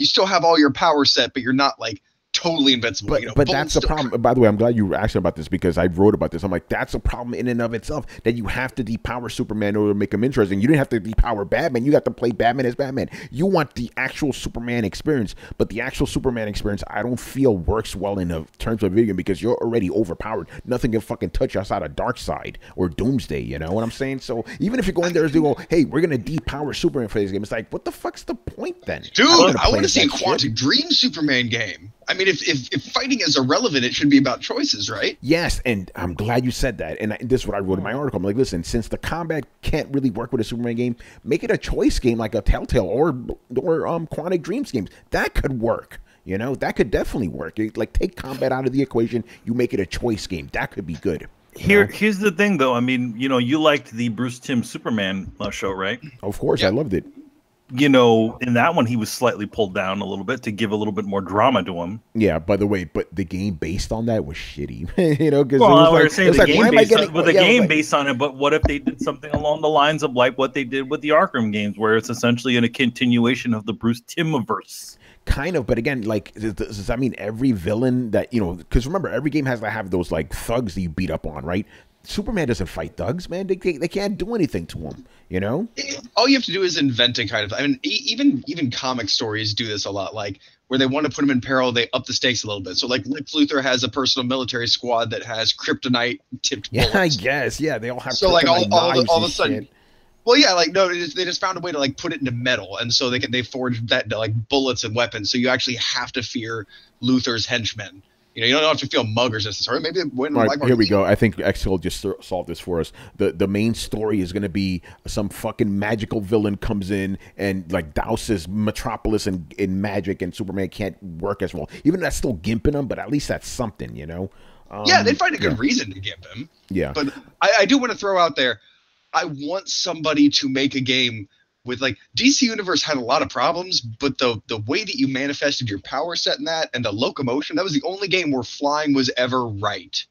still have all your power set, but you're not like totally invincible. But, you know, but Bolton's that's the still problem. By the way, I'm glad you were asking about this because I wrote about this. I'm like, that's a problem in and of itself that you have to depower Superman in order to make him interesting. You didn't have to depower Batman. You got to play Batman as Batman. You want the actual Superman experience, but the actual Superman experience, I don't feel works well in terms of video game because you're already overpowered. Nothing can fucking touch you outside of Darkseid or Doomsday. You know what I'm saying? So even if you go in there and go, hey, we're gonna depower Superman for this game, it's like, what the fuck's the point then? Dude, I want to see a Quantic Dream Superman game. I mean, if fighting is irrelevant, it should be about choices, right? Yes, and I'm glad you said that. And this is what I wrote in my article. I'm like, listen, since the combat can't really work with a Superman game, make it a choice game like a Telltale or Quantic Dreams games. That could work. You know, that could definitely work. Like, take combat out of the equation. You make it a choice game. That could be good. Here's the thing, though. I mean, you know, you liked the Bruce Timm Superman show, right? Of course, I loved it. You know, in that one, he was slightly pulled down a little bit to give a little bit more drama to him. Yeah, by the way, but the game based on that was shitty. You know, because the game based on it. But what if they did something along the lines of like what they did with the Arkham games, where it's essentially in a continuation of the Bruce Timm-verse? Kind of, but again, like, does that mean every villain that, you know, because remember, every game has to have those, like, thugs that you beat up on, right? Superman doesn't fight thugs, man. They can't do anything to him, you know? All you have to do is invent a kind of, I mean, even comic stories do this a lot, like, where they want to put him in peril, they up the stakes a little bit. So, like, Lex Luthor has a personal military squad that has kryptonite-tipped bullets. Yeah, I guess, yeah, they all have so, like, all of a sudden... Shit. Well, yeah, like, no, they just found a way to, like, put it into metal, and so they forged that into, like, bullets and weapons, so you actually have to fear Luthor's henchmen. You know, you don't have to feel muggers necessarily. Maybe when all right, here we go. I think Exhil just solved this for us. The main story is going to be some fucking magical villain comes in and, like, douses Metropolis in magic, and Superman can't work as well. Even that's still gimping him, but at least that's something, you know? Yeah, they'd find a good reason to gimp him. Yeah. But I do want to throw out there, I want somebody to make a game with, like, DC Universe had a lot of problems, but the way that you manifested your power set in that and the locomotion, that was the only game where flying was ever right.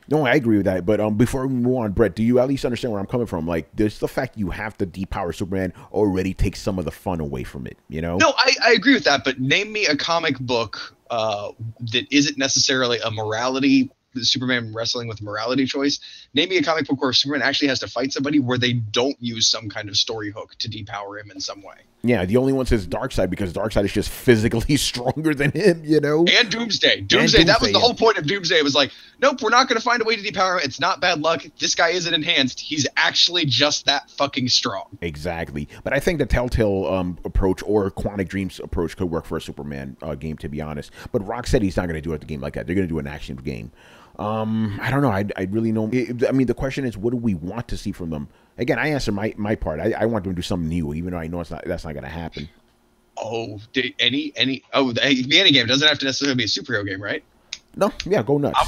No, I agree with that. But before we move on, Brett, do you at least understand where I'm coming from? Like, there's the fact you have to depower Superman already takes some of the fun away from it, you know? No, I agree with that, but name me a comic book that isn't necessarily a morality Superman wrestling with a morality choice. Name me a comic book where Superman actually has to fight somebody where they don't use some kind of story hook to depower him in some way. Yeah, the only one says Darkseid because Darkseid is just physically stronger than him, you know? And Doomsday. Doomsday, that was the whole point of Doomsday. It was like, nope, we're not going to find a way to depower him. It's not bad luck. This guy isn't enhanced. He's actually just that fucking strong. Exactly. But I think the Telltale approach or Quantic Dreams approach could work for a Superman game, to be honest. But Rocksteady's not going to do it the game like that. They're going to do an action game. I don't know. I really know. I mean, the question is, what do we want to see from them? Again, I answer my part. I want them to do something new, even though I know that's not going to happen. Oh, the any game doesn't have to necessarily be a superhero game, right? No, yeah, go nuts.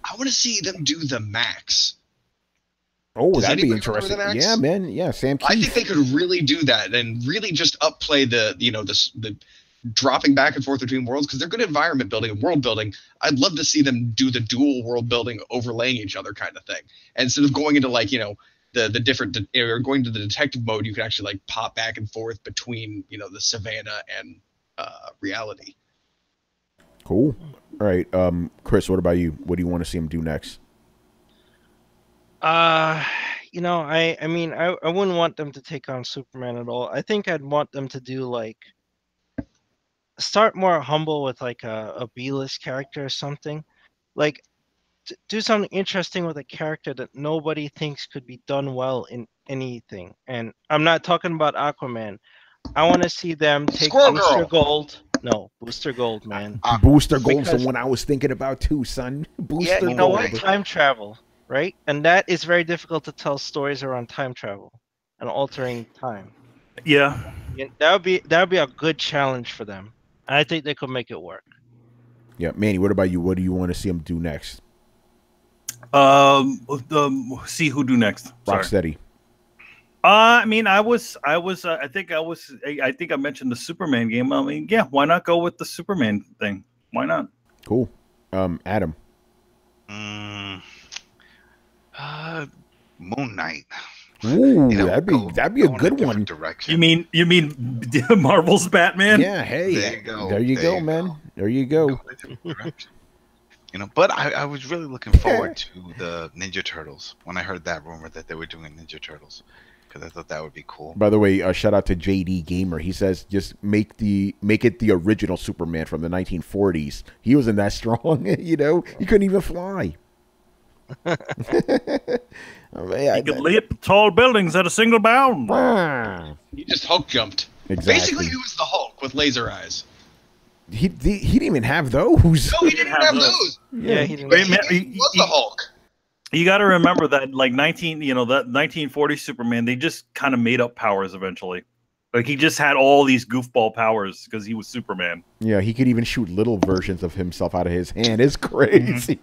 I want to see them do the Max. Oh, that'd be interesting. Yeah, man. Yeah, Sam Keith. I think they could really do that and really just upplay the dropping back and forth between worlds, because they're good at environment building and world building. I'd love to see them do the dual world building overlaying each other kind of thing. And instead of going into, like, you know, the different, or going to the detective mode, you can actually, like, pop back and forth between, you know, the savannah and reality. Cool. All right, Chris, what about you? What do you want to see him do next? You know, I mean, I wouldn't want them to take on Superman at all. I think I'd want them to do, like, start more humble with, like, a B-list character or something. Like, do something interesting with a character that nobody thinks could be done well in anything. And I'm not talking about Aquaman. I want to see them take Booster Gold. No, Booster Gold, man. Booster Gold's the one I was thinking about too, son. Booster Gold. You know what? Time travel, right? And that is very difficult to tell stories around time travel and altering time. Yeah. That would be a good challenge for them. I think they could make it work. Yeah, Manny, what about you? What do you want to see them do next? See who do next. Rocksteady. I mean, I think I mentioned the Superman game. I mean, yeah, why not go with the Superman thing? Why not? Cool. Adam. Moon Knight. Ooh, that'd be a good one. Direction. You mean Marvel's Batman? Yeah, hey. There you go. There you go, man. There you go. Going a different direction. You know, but I was really looking forward to the Ninja Turtles when I heard that rumor that they were doing Ninja Turtles, because I thought that would be cool. By the way, shout out to JD Gamer. He says just make it the original Superman from the 1940s. He wasn't that strong, you know. He couldn't even fly. He could leap tall buildings at a single bound. He just Hulk jumped. Exactly. Basically, he was the Hulk with laser eyes. He didn't even have those. No, he didn't have those. Yeah, he didn't. He was the Hulk. You got to remember that, like that 1940 Superman, they just kind of made up powers eventually. Like he just had all these goofball powers because he was Superman. Yeah, he could even shoot little versions of himself out of his hand. It's crazy.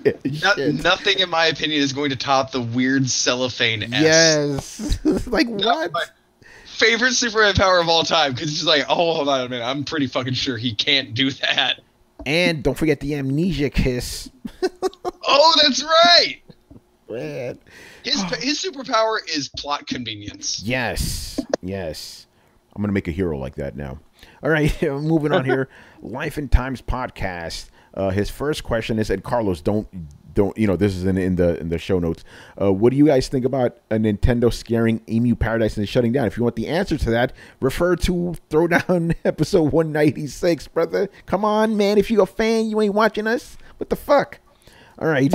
Nothing, in my opinion, is going to top the weird cellophane S. Yes. Like what? My favorite Superman power of all time, because it's just like, oh, hold on a minute, I'm pretty fucking sure he can't do that. And don't forget the amnesia kiss. Oh, that's right. Man. His superpower is plot convenience. Yes. I'm gonna make a hero like that now. All right, moving on here. Life and Times podcast. His first question is, and Carlos, don't this is in the show notes. What do you guys think about a Nintendo scaring Emu Paradise and shutting down? If you want the answer to that, refer to Throwdown episode 196, brother. Come on, man. If you a fan, you ain't watching us. What the fuck? All right.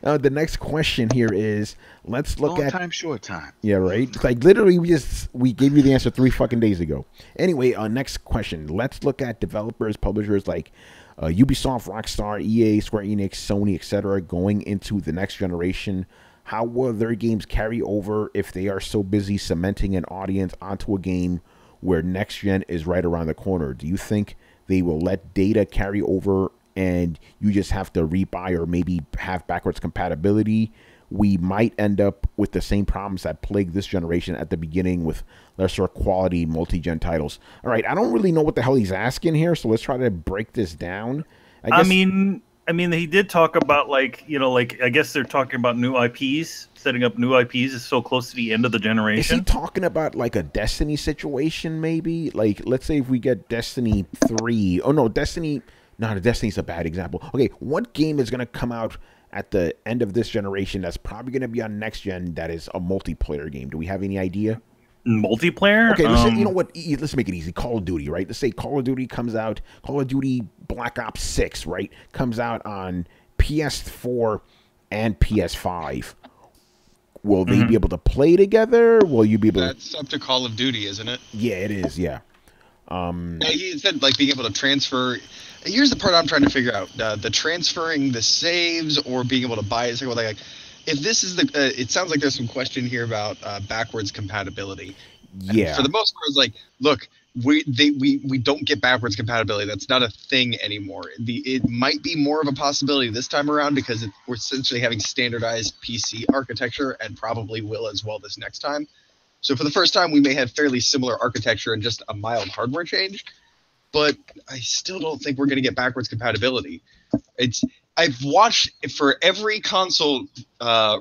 The next question here is, let's look Long at time, short time. Yeah, right. It's like literally we gave you the answer 3 fucking days ago. Anyway, next question. Let's look at developers, publishers like Ubisoft, Rockstar, EA, Square Enix, Sony, etc. going into the next generation. How will their games carry over if they are so busy cementing an audience onto a game where next gen is right around the corner? Do you think they will let data carry over and you just have to rebuy or maybe have backwards compatibility? We might end up with the same problems that plagued this generation at the beginning with lesser quality multi-gen titles. All right, I don't really know what the hell he's asking here, so let's try to break this down. I mean, he did talk about I guess they're talking about new IPs, setting up new IPs is so close to the end of the generation. Is he talking about like a Destiny situation maybe? Like, let's say if we get Destiny 3. Oh, no, Destiny's a bad example. Okay, what game is going to come out at the end of this generation that's probably going to be on next gen that is a multiplayer game? Do we have any idea? Multiplayer? Okay, let's say, you know what? Let's make it easy. Call of Duty, right? Let's say Call of Duty comes out. Call of Duty Black Ops 6, right? Comes out on PS4 and PS5. Will they be able to play together? Will you be able That's up to Call of Duty, isn't it? Yeah, it is, yeah. He said, like, being able to transfer. Here's the part I'm trying to figure out: the transferring the saves or being able to buy it. Like, if this is it sounds like there's some question here about backwards compatibility. Yeah. And for the most part, it's like, look, we don't get backwards compatibility. That's not a thing anymore. It might be more of a possibility this time around because we're essentially having standardized PC architecture, and probably will as well this next time. So for the first time, we may have fairly similar architecture and just a mild hardware change. But I still don't think we're going to get backwards compatibility. I've watched for every console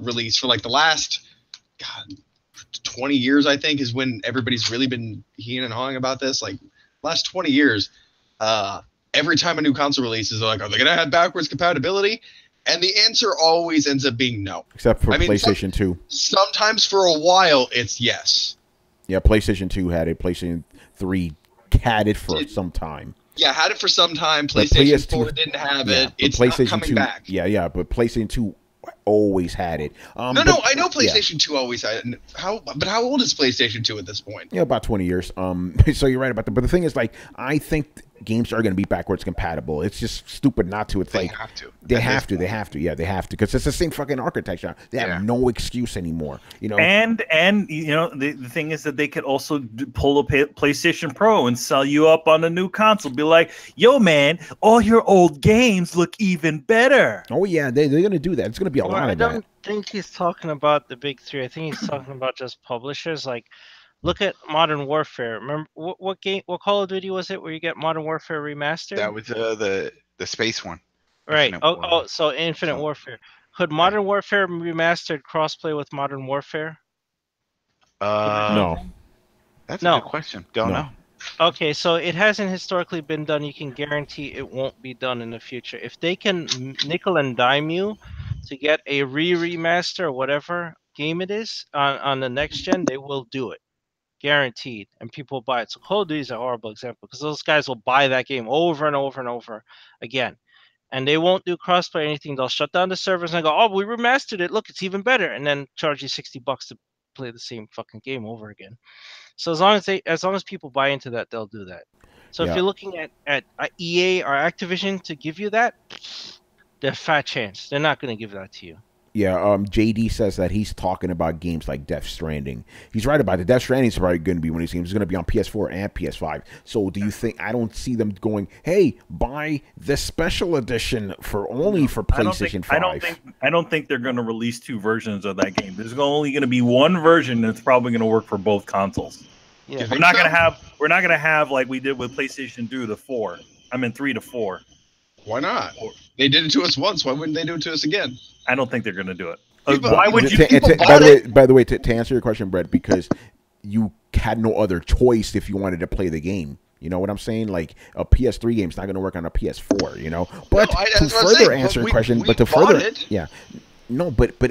release for like the last 20 years, I think, is when everybody's really been heeing and hawing about this. Like last 20 years, every time a new console releases, they're like, are they going to have backwards compatibility? And the answer always ends up being no. Except for PlayStation 2. Sometimes for a while, it's yes. Yeah, PlayStation 2 had it. PlayStation 3 had it for some time. Yeah, had it for some time. PlayStation 4 didn't have it. It's not coming back. Yeah, but PlayStation 2 always had it. I know PlayStation 2 always had it. How old is PlayStation 2 at this point? Yeah, about 20 years. So you're right about that. But the thing is, like, I think games are going to be backwards compatible. It's just stupid not to. They have to. They have to. Yeah, they have to, because it's the same fucking architecture. They have no excuse anymore. You know. And the thing is that they could also pull a PlayStation Pro and sell you up on a new console. Be like, yo, man, all your old games look even better. Oh yeah, they're going to do that. It's going to be a lot of that. I don't think he's talking about the big three. I think he's talking about just publishers. Like, look at Modern Warfare. Remember what game? What Call of Duty was it where you get Modern Warfare Remastered? That was the space one. Right. So Infinite Warfare. Could Modern Warfare Remastered crossplay with Modern Warfare? No. That's a good question. Don't know. Okay, so it hasn't historically been done. You can guarantee it won't be done in the future. If they can nickel and dime you to get a remaster or whatever game it is on the next gen, they will do it, guaranteed. And people buy it. So Call of Duty is a horrible example because those guys will buy that game over and over and over again, and they won't do crossplay or anything. They'll shut down the servers and go, "Oh, we remastered it. Look, it's even better," and then charge you $60 to play the same fucking game over again. So as long as people buy into that, they'll do that. So if Yeah. you're looking at EA or Activision to give you that, they're fat chance. They're not going to give that to you. Yeah, JD says that he's talking about games like Death Stranding. He's right about it. Death Stranding is probably going to be one of these games. It's going to be on PS4 and PS5. So do you think, I don't see them going, hey, buy the special edition for PlayStation 5. I don't think they're going to release two versions of that game. There's only going to be one version that's probably going to work for both consoles. Yeah. We're not going to have like we did with PlayStation 2 to 4. I mean 3 to 4. Why not? They did it to us once. Why wouldn't they do it to us again? I don't think they're going to do it. Why would you? By the way, to answer your question, Brett, because you had no other choice if you wanted to play the game. You know what I'm saying? Like a PS3 game's not going to work on a PS4. You know. But to further answer your question, but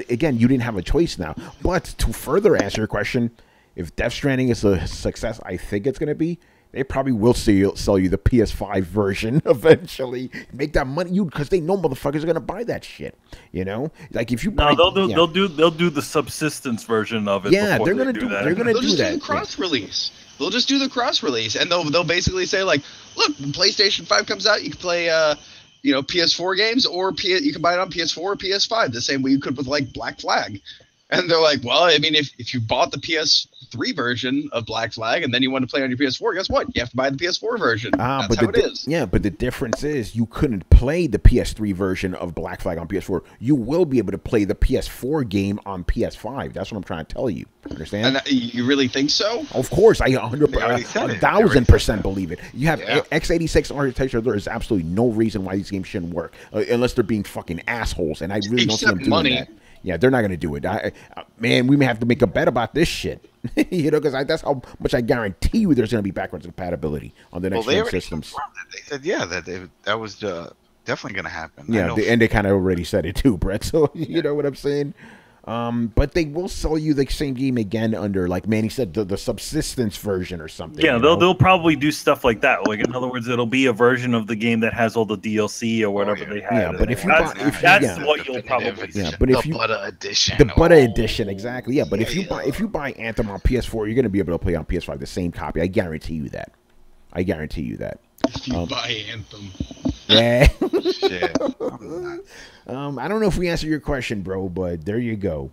again, you didn't have a choice now. But to further answer your question, if Death Stranding is a success, I think it's going to be. They probably will sell you the PS5 version eventually. Make that money, because they know motherfuckers are gonna buy that shit. You know, like if you buy, they'll do the subsistence version of it. Yeah, they're gonna do that. They're gonna do that. The cross release. They'll just do the cross release, and they'll basically say like, look, when PlayStation 5 comes out, you can play PS4 games, or you can buy it on PS4 or PS5 the same way you could with like Black Flag. And they're like, well, I mean, if you bought the PS3 version of Black Flag and then you want to play on your PS4, guess what? You have to buy the PS4 version. That's how it is. Yeah, but the difference is you couldn't play the PS3 version of Black Flag on PS4. You will be able to play the PS4 game on PS5. That's what I'm trying to tell you. Understand? And you really think so? Of course, I 1,000% believe it. You have x86 architecture. There is absolutely no reason why these games shouldn't work unless they're being fucking assholes. And I really don't see them doing that. Yeah, they're not going to do it. Man, we may have to make a bet about this shit. You know, because that's how much I guarantee you there's going to be backwards compatibility on the next gen systems. They said, that was definitely going to happen. Yeah, and they kind of already said it too, Brett. So, you know what I'm saying? But they will sell you the same game again under, like Manny said, the subsistence version or something. Yeah, they'll probably do stuff like that. Like, in other words, it'll be a version of the game that has all the DLC or whatever they have. Yeah, but if you that's what you'll probably see. Yeah, but if you Butter edition, the Butter edition, exactly. Yeah, but if you buy Anthem on PS4, you're going to be able to play on PS5 the same copy. I guarantee you that. If you buy Anthem. Yeah. Shit. I don't know if we answered your question, bro, but there you go.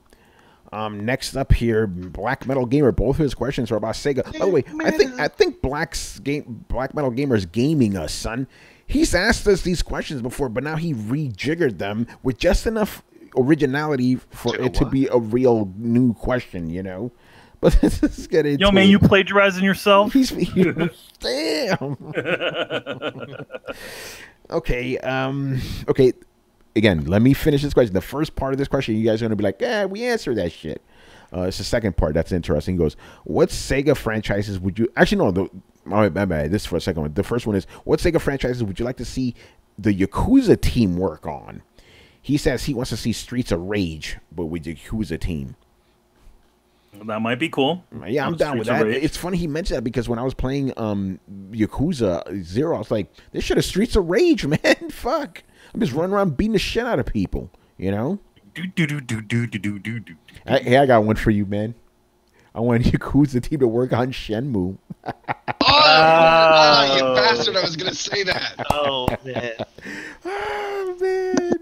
Next up here, Black Metal Gamer. Both of his questions are about Sega. By the way, I think Black Metal Gamer is gaming us, son. He's asked us these questions before, but now he rejiggered them with just enough originality for it to be a real new question, you know. But let's get into Yo, man, you plagiarizing yourself? Damn. Okay. Okay. Again, let me finish this question. The first part of this question, you guys are going to be like, yeah, we answered that shit. It's the second part. That's interesting. He goes, what Sega franchises would you... Actually, no. My bad. This is for a second one. The first one is, what Sega franchises would you like to see the Yakuza team work on? He says he wants to see Streets of Rage, but with the Yakuza team. Well, that might be cool. Yeah, I'm down with that. It's funny he mentioned that because when I was playing Yakuza 0, I was like, this shit is Streets of Rage, man. Fuck. I'm just running around beating the shit out of people, you know? Hey, I got one for you, man. I want Yakuza team to work on Shenmue. You bastard. I was going to say that. Oh, man. Oh, man.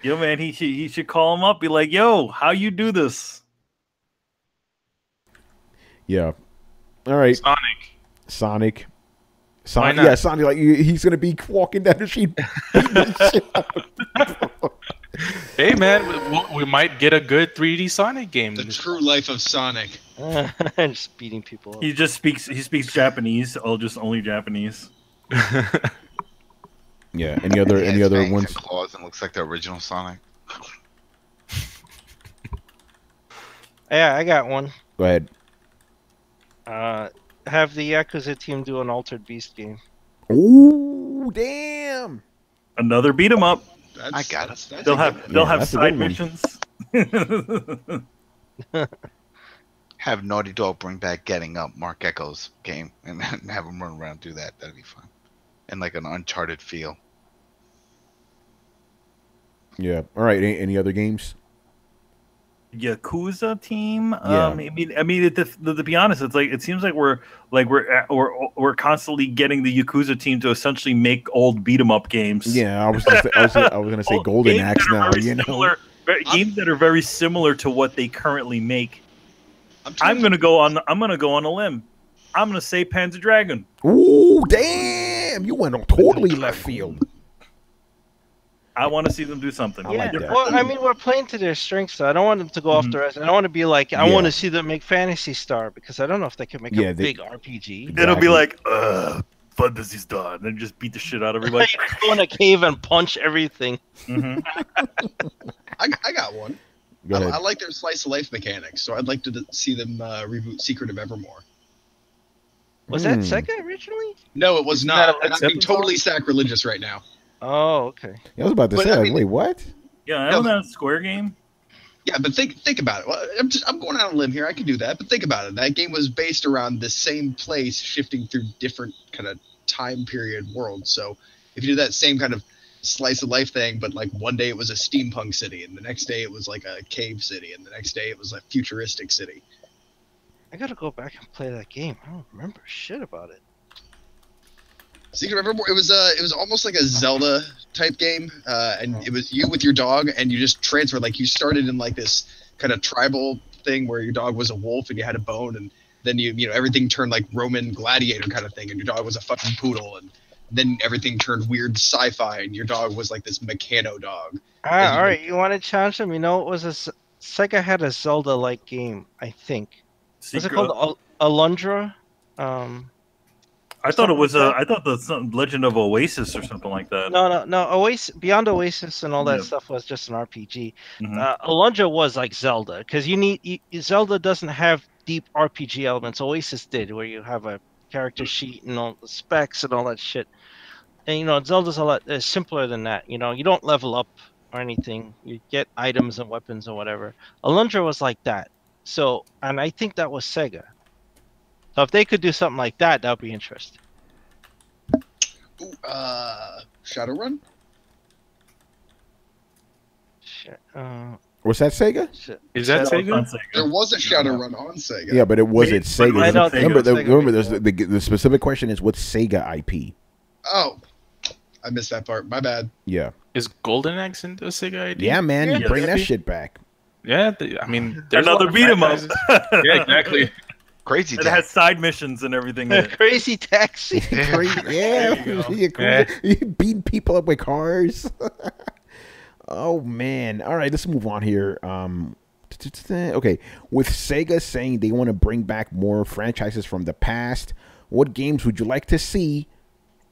Yo, man, he should call him up. Be like, yo, how you do this? Yeah. All right. Sonic. Yeah, Sonic. Like he's gonna be walking down the street. Hey, man, we might get a good 3D Sonic game. The true life of Sonic. Just beating people up. He speaks Japanese. Only Japanese. Yeah. Any other ones? Claws and looks like the original Sonic. Yeah, I got one. Go ahead. have the Yakuza team do an Altered Beast game. Ooh, damn. Another beat 'em up. I got it. They'll have that's a good side one. missions. Have Naughty Dog bring back Getting Up, Mark Echo's game, and have him run around and do that. That'd be fun. And like an Uncharted feel. Yeah. All right. Any other games? Yakuza team. Yeah. I mean, to be honest, it's like it seems like we're constantly getting the Yakuza team to essentially make old beat 'em up games. Yeah, I was gonna say Golden Games Axe that are now. very You know, similar- games that are very similar to what they currently make. I'm I'm gonna go on a limb. I'm gonna say Panzer Dragon. ooh, damn! You went on totally left field. I want to see them do something. I like that. Well, I mean, we're playing to their strengths. So I don't want them to go off the rest. I don't want to be like, I Yeah. want to see them make Fantasy Star because I don't know if they can make Yeah, a they- big RPG. It'll be Exactly. like, Fantasy's done, and just beat the shit out of everybody. Like, go in a cave and punch everything. Mhm. I got one. Go ahead. I like their slice of life mechanics, so I'd like to see them reboot Secret of Evermore. Was that Sega originally? No, it was Isn't not. that a And I'm being Led totally sacrilegious right now. Oh, okay. I was about to But, say, I like, mean- wait, what? Yeah, I know that Square game. Yeah, but think about it. Well, I'm going out on a limb here. I can do that, but think about it. That game was based around the same place, shifting through different kind of time period worlds. So if you do that same kind of slice of life thing, but like one day it was a steampunk city, and the next day it was like a cave city, and the next day it was a futuristic city. I gotta go back and play that game. I don't remember shit about it. Secret of Evermore, it was almost like a Zelda type game, and it was you with your dog, and you just transferred. Like you started in like this kind of tribal thing where your dog was a wolf and you had a bone, and then you know everything turned like Roman gladiator kind of thing, and your dog was a fucking poodle, and then everything turned weird sci-fi, and your dog was like this mechano dog. Ah, all right. You want to challenge them? You know, it was Sega had a Zelda-like game. I think. Was it called Alundra? I thought it was I thought the Legend of Oasis or something like that. No. Oasis, Beyond Oasis, and all that Yeah. stuff was just an RPG. Mhm. Alundra was like Zelda because Zelda doesn't have deep RPG elements. Oasis did, where you have a character sheet and all the specs and all that shit. And you know, Zelda's a lot simpler than that. You know, you don't level up or anything. You get items and weapons or whatever. Alundra was like that. So, and I think that was Sega. So if they could do something like that, that would be interesting. Ooh, Shadowrun? Shit. Was that Sega? Shit. Is that That was Sega? on Sega. There was a Shadowrun on Sega. Yeah, but it wasn't Sega. I don't think Remember, it was Sega remember before. the specific question is what Sega IP? Oh, I missed that part. My bad. Yeah, Is Golden Axe into a Sega ID? yeah, man, you Yeah, bring that maybe. shit back. Yeah, I mean, there's a lot Another of beat 'em up. franchises. Yeah, exactly. Crazy It Jack. has side missions and everything. In it. Crazy Taxi. Yeah, Yeah. you beating people up with cars. Oh man! All right, let's move on here. Okay, with Sega saying they want to bring back more franchises from the past, what games would you like to see?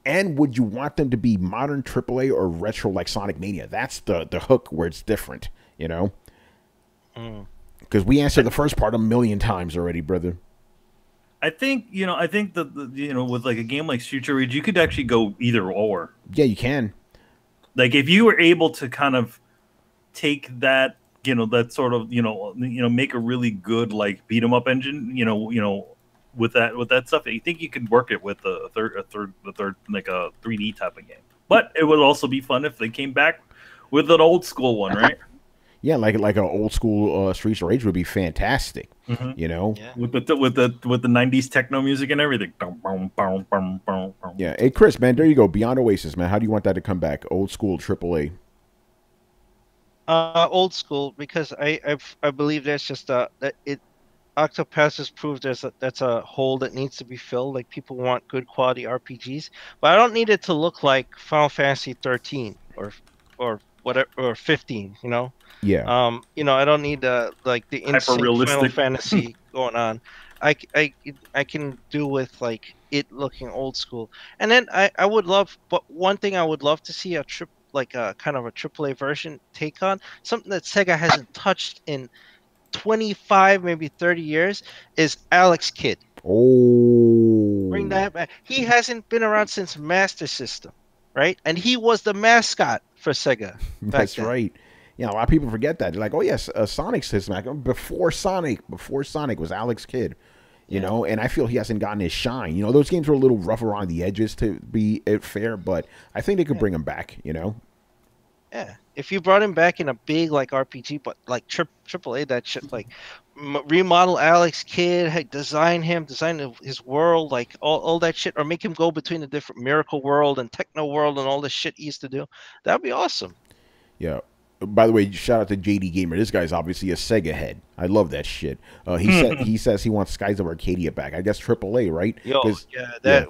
And would you want them to be modern AAA or retro like Sonic Mania? That's the hook where it's different, you know? Because we answered the first part a million times already, brother. I think that with like a game like Future Age, you could actually go either or. Yeah, you can. Like if you were able to kind of take that, that sort of, make a really good like beat 'em up engine, with that stuff, I think you could work it with a third like a 3D type of game. But it would also be fun if they came back with an old school one, right? Yeah, like an old school Streets of Rage would be fantastic. You know? Yeah. With the 90s techno music and everything. Yeah. Hey, Chris, man, there you go. Beyond Oasis, man. How do you want that to come back? Old school AAA. Old school, because I believe there's just that Octopath has proved that's a hole that needs to be filled. Like people want good quality RPGs, but I don't need it to look like Final Fantasy 13 or whatever, or 15. Yeah. I don't need like the insane Final Hyper-realistic. Fantasy going on. I can do with like it looking old school, and then I would love, but one thing I would love to see a kind of a AAA version take on something that Sega hasn't touched in 25, maybe 30 years is Alex Kidd. Oh, Bring that back. He hasn't been around since Master System, right? And he was the mascot for Sega back that's then. right. Yeah, a lot of people forget that. They're like, oh yes, Sonic system. Before Sonic was Alex Kidd. You know, and I feel he hasn't gotten his shine. You know, those games were a little rough around the edges, to be fair, but I think they could bring him back. You know. Yeah, if you brought him back in a big like RPG, but like AAA, that shit, like remodel Alex Kidd, design his world, like all that shit, or make him go between the different Miracle World and Techno World and all the shit he used to do, that'd be awesome. Yeah. By the way, shout out to JD Gamer. This guy's obviously a Sega head. I love that shit. He says he wants Skies of Arcadia back. I guess AAA, right? Yo,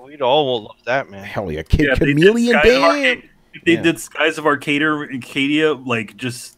we'd all will love that, man. Hell yeah, Kid Chameleon, damn. If they did Skies of Arcadia, like just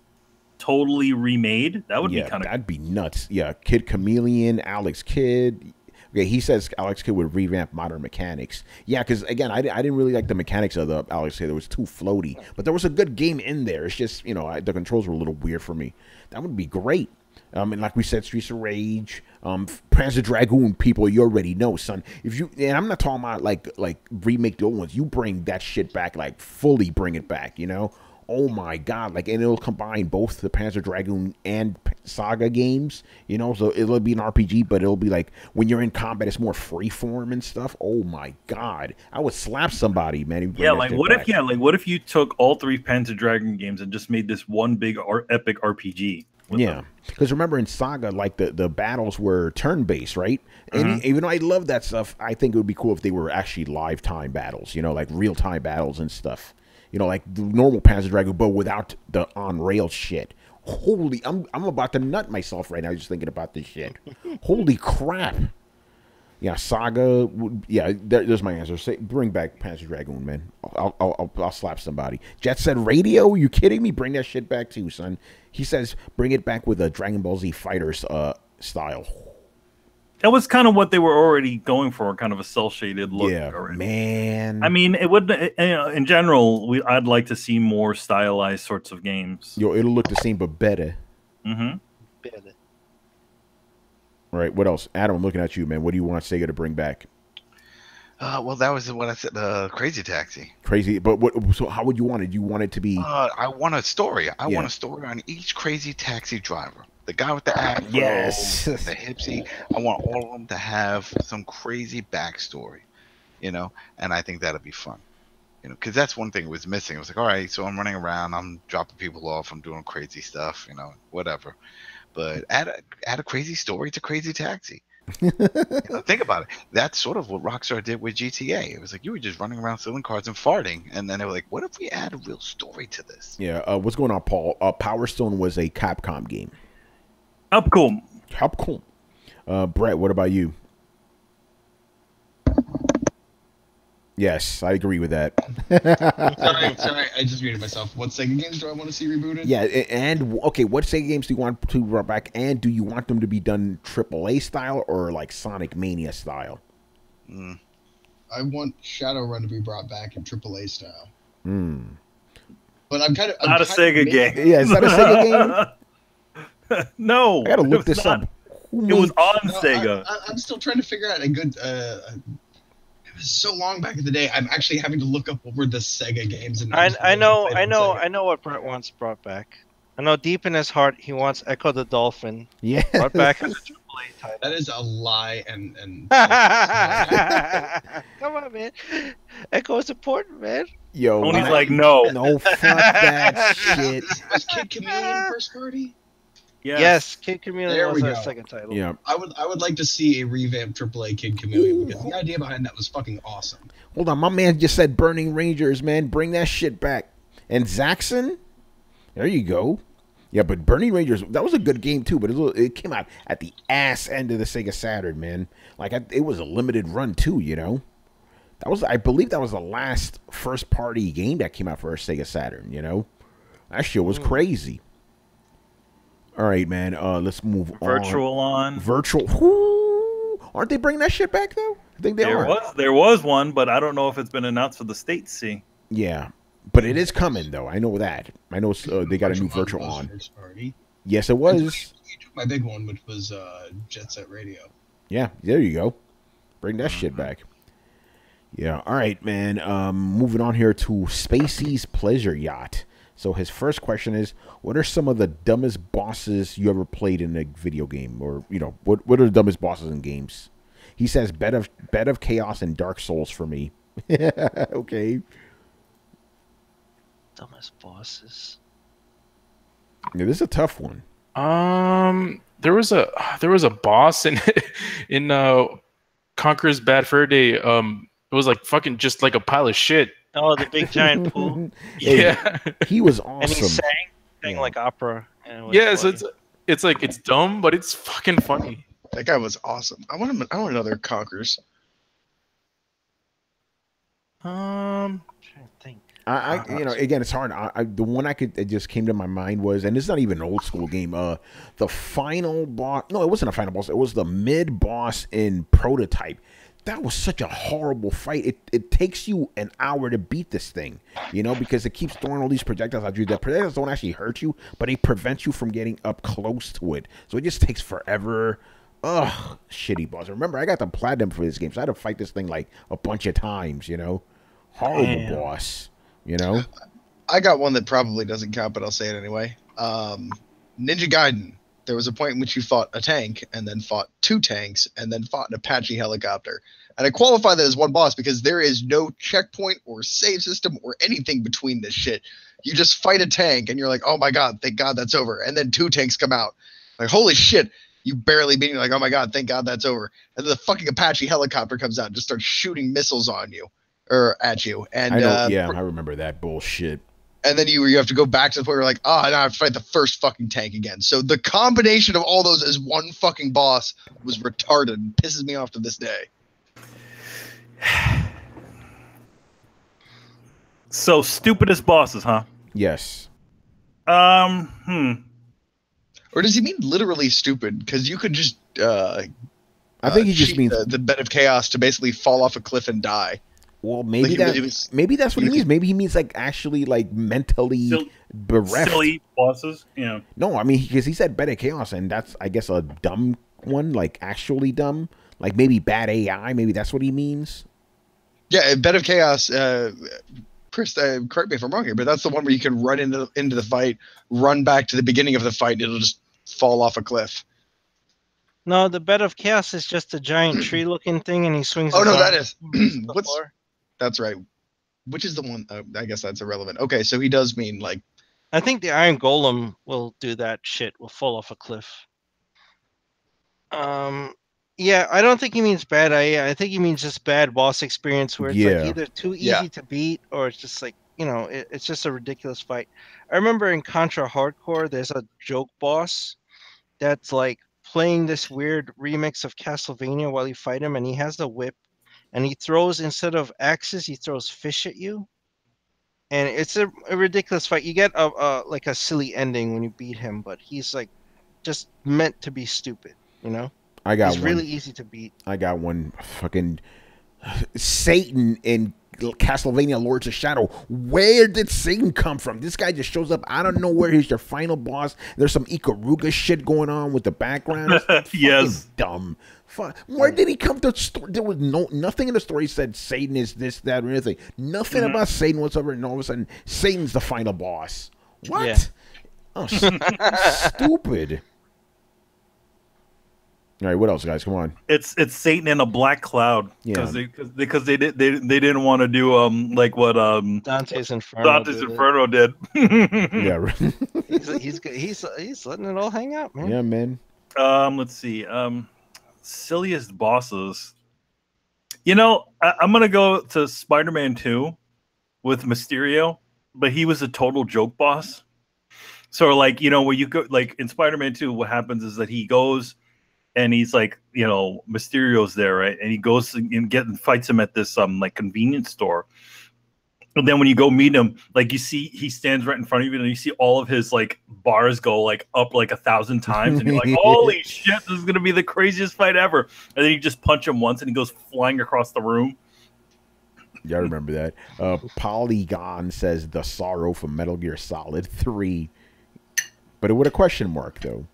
totally remade, that would be kind of. That'd be nuts. Yeah, Kid Chameleon, Alex Kidd. Okay, he says Alex Kidd would revamp modern mechanics. Yeah, because again, I didn't really like the mechanics of the Alex Kidd. It was too floaty, but there was a good game in there. It's just the controls were a little weird for me. That would be great. And like we said, Streets of Rage, Panzer Dragoon. People, you already know, son. And I'm not talking about like remake the old ones. You bring that shit back, like fully bring it back. You know. Oh my god, and it'll combine both the Panzer Dragoon and Saga games, so it'll be an RPG, but it'll be like when you're in combat, it's more freeform and stuff. Oh my god, I would slap somebody, man. Yeah, what if you took all 3 Panzer Dragoon games and just made this one big epic RPG? Yeah, because remember in Saga, like the battles were turn-based, right? And even though I love that stuff, I think it would be cool if they were actually live time battles, like real-time battles and stuff. Like the normal Panzer Dragoon, but without the on-rail shit. Holy, I'm about to nut myself right now just thinking about this shit. Holy crap. Yeah, Saga. Yeah, there's my answer. Bring back Panzer Dragoon, man. I'll slap somebody. Jet Set Radio? You kidding me? Bring that shit back too, son. He says bring it back with a Dragon Ball Z Fighters style. That was kind of what they were already going for, kind of a cell-shaded look. Yeah, already. Man. I mean, it would. In general, I'd like to see more stylized sorts of games. It'll look the same but better. Better. All right, what else? Adam, I'm looking at you, man. What do you want Sega to bring back? Well, that was what I said. Crazy Taxi. Crazy, but what? So how would you want it? You want it to be? I want a story. I want a story on each Crazy Taxi driver. The guy with the afro, yes, the hipsy. I want all of them to have some crazy backstory, and I think that'll be fun, because that's one thing that was missing. It was like, all right, so I'm running around, I'm dropping people off, I'm doing crazy stuff, whatever. But add a crazy story to Crazy Taxi. Think about it. That's sort of what Rockstar did with GTA. It was like you were just running around stealing cars and farting, and then they were like, what if we add a real story to this? Yeah. What's going on, Paul? Power Stone was a Capcom game. Capcom. Brett, what about you? Yes, I agree with that. sorry, I just muted myself. What Sega games do I want to see rebooted? Yeah, and okay, what Sega games do you want to bring back, and do you want them to be done AAA style or like Sonic Mania style? I want Shadowrun to be brought back in AAA style. But I'm kind of not a Sega game. Yeah, is that a Sega game? No, I gotta look this up. It was on Sega. I'm still trying to figure out a good. It was so long back in the day. I'm actually having to look up what were the Sega games. And I know what Brett wants brought back. I know deep in his heart he wants Echo the Dolphin. Yeah, brought back as a AAA title. That is a lie, and come on, man. Echo is important, man. Yo, Tony's like, no, fuck that shit. Was Kid Chameleon first party? Yes, Kid Chameleon was our second title. Yeah, I would like to see a revamped AAA Kid Chameleon because the idea behind that was fucking awesome. Hold on, my man just said Burning Rangers, man. Bring that shit back. And Zaxxon, there you go. Yeah, but Burning Rangers, that was a good game too, but it came out at the ass end of the Sega Saturn, man. Like it was a limited run too, I believe that was the last first party game that came out for a Sega Saturn, That shit was crazy. All right, man. Let's move on. Virtual. Whoo! Aren't they bringing that shit back though? I think they are. There was one, but I don't know if it's been announced for the States. See. Yeah, but it is coming though. I know that. I know they got a new Virtual on. Yes, it was. You took my big one, which was Jet Set Radio. Yeah, there you go. Bring that shit back. Yeah. All right, man. Moving on here to Spacey's Pleasure Yacht. So his first question is, what are some of the dumbest bosses you ever played in a video game? Or, you know, what are the dumbest bosses in games? He says Bed of Chaos and Dark Souls for me. Okay. Dumbest bosses. Yeah, this is a tough one. There was a boss in Conqueror's Bad Fur Day. It was like fucking just like a pile of shit. Oh, the big giant pool. Yeah, he was awesome. And he sang like opera. And yeah. So it's like it's dumb, but it's fucking funny. That guy was awesome. I want another Conquerors. Trying to think. I you know, again, it's hard. The one it just came to my mind was, and it's not even an old school game. The final boss. No, it wasn't a final boss. It was the mid boss in Prototype. That was such a horrible fight. It takes you an hour to beat this thing, you know, because it keeps throwing all these projectiles at you. The projectiles don't actually hurt you, but they prevent you from getting up close to it. So it just takes forever. Ugh, shitty boss. Remember, I got the platinum for this game, so I had to fight this thing like a bunch of times, you know. Horrible boss, you know. I got one that probably doesn't count, but I'll say it anyway. Ninja Gaiden. There was a point in which you fought a tank, and then fought 2 tanks, and then fought an Apache helicopter. And I qualify that as one boss because there is no checkpoint or save system or anything between this shit. You just fight a tank, and you're like, oh my god, thank god that's over. And then 2 tanks come out. Like, holy shit, you barely beat. You're like, oh my god, thank god that's over. And then the fucking Apache helicopter comes out and just starts shooting missiles on you, or at you. And I remember that bullshit. And then you have to go back to the point where you're like, oh, now I have to fight the first fucking tank again. So the combination of all those as one fucking boss was retarded and pisses me off to this day. So stupidest bosses, huh? Yes. Or does he mean literally stupid? Because you could just I think he just means the Bed of Chaos to basically fall off a cliff and die. Well, maybe maybe that's what he means. Maybe he means like actually like mentally bereft. Silly bosses, yeah. No, I mean because he said Bed of Chaos, and that's I guess a dumb one, like actually dumb, like maybe bad AI. Maybe that's what he means. Yeah, Bed of Chaos. Chris, correct me if I'm wrong here, but that's the one where you can run into the fight, run back to the beginning of the fight, and it'll just fall off a cliff. No, the Bed of Chaos is just a giant tree-looking thing, and he swings. Oh no, that is That's right. Which is the one? I guess that's irrelevant. Okay, so he does mean like. I think the Iron Golem will do that shit. Will fall off a cliff. Yeah, I don't think he means bad AI. I think he means just bad boss experience where it's like either too easy to beat or it's just like, you know, it's just a ridiculous fight. I remember in Contra Hardcore, there's a joke boss that's like playing this weird remix of Castlevania while you fight him, and he has the whip, and he throws, instead of axes, he throws fish at you. And it's a ridiculous fight. You get like a silly ending when you beat him, but he's like just meant to be stupid, you know? He's really easy to beat. I got one. Fucking Satan in Castlevania Lords of Shadow. Where did Satan come from? This guy just shows up out of nowhere. He's your final boss. There's some Ikaruga shit going on with the background. Yes. Dumb. Where did he come to? There was nothing in the story said Satan is this, that, or anything. Nothing about Satan whatsoever. And all of a sudden, Satan's the final boss. What? Yeah. Oh, stupid. All right, what else, guys? Come on. It's Satan in a black cloud. Yeah. Because they didn't want to do like what Dante's Inferno did. Yeah. he's letting it all hang out, man. Yeah, man. Let's see. Silliest bosses. You know, I'm gonna go to Spider-Man 2 with Mysterio, but he was a total joke boss. So like, you know, where you go like in Spider-Man 2, what happens is that he goes and he's like, you know, Mysterio's there, right? And he goes and fights him at this like convenience store. And then when you go meet him, like you see he stands right in front of you, and you see all of his like bars go like up like 1,000 times, and you're like, holy shit, this is gonna be the craziest fight ever. And then you just punch him once, and he goes flying across the room. Yeah, I remember that. Polygon says the Sorrow from Metal Gear Solid 3, but it with a question mark though.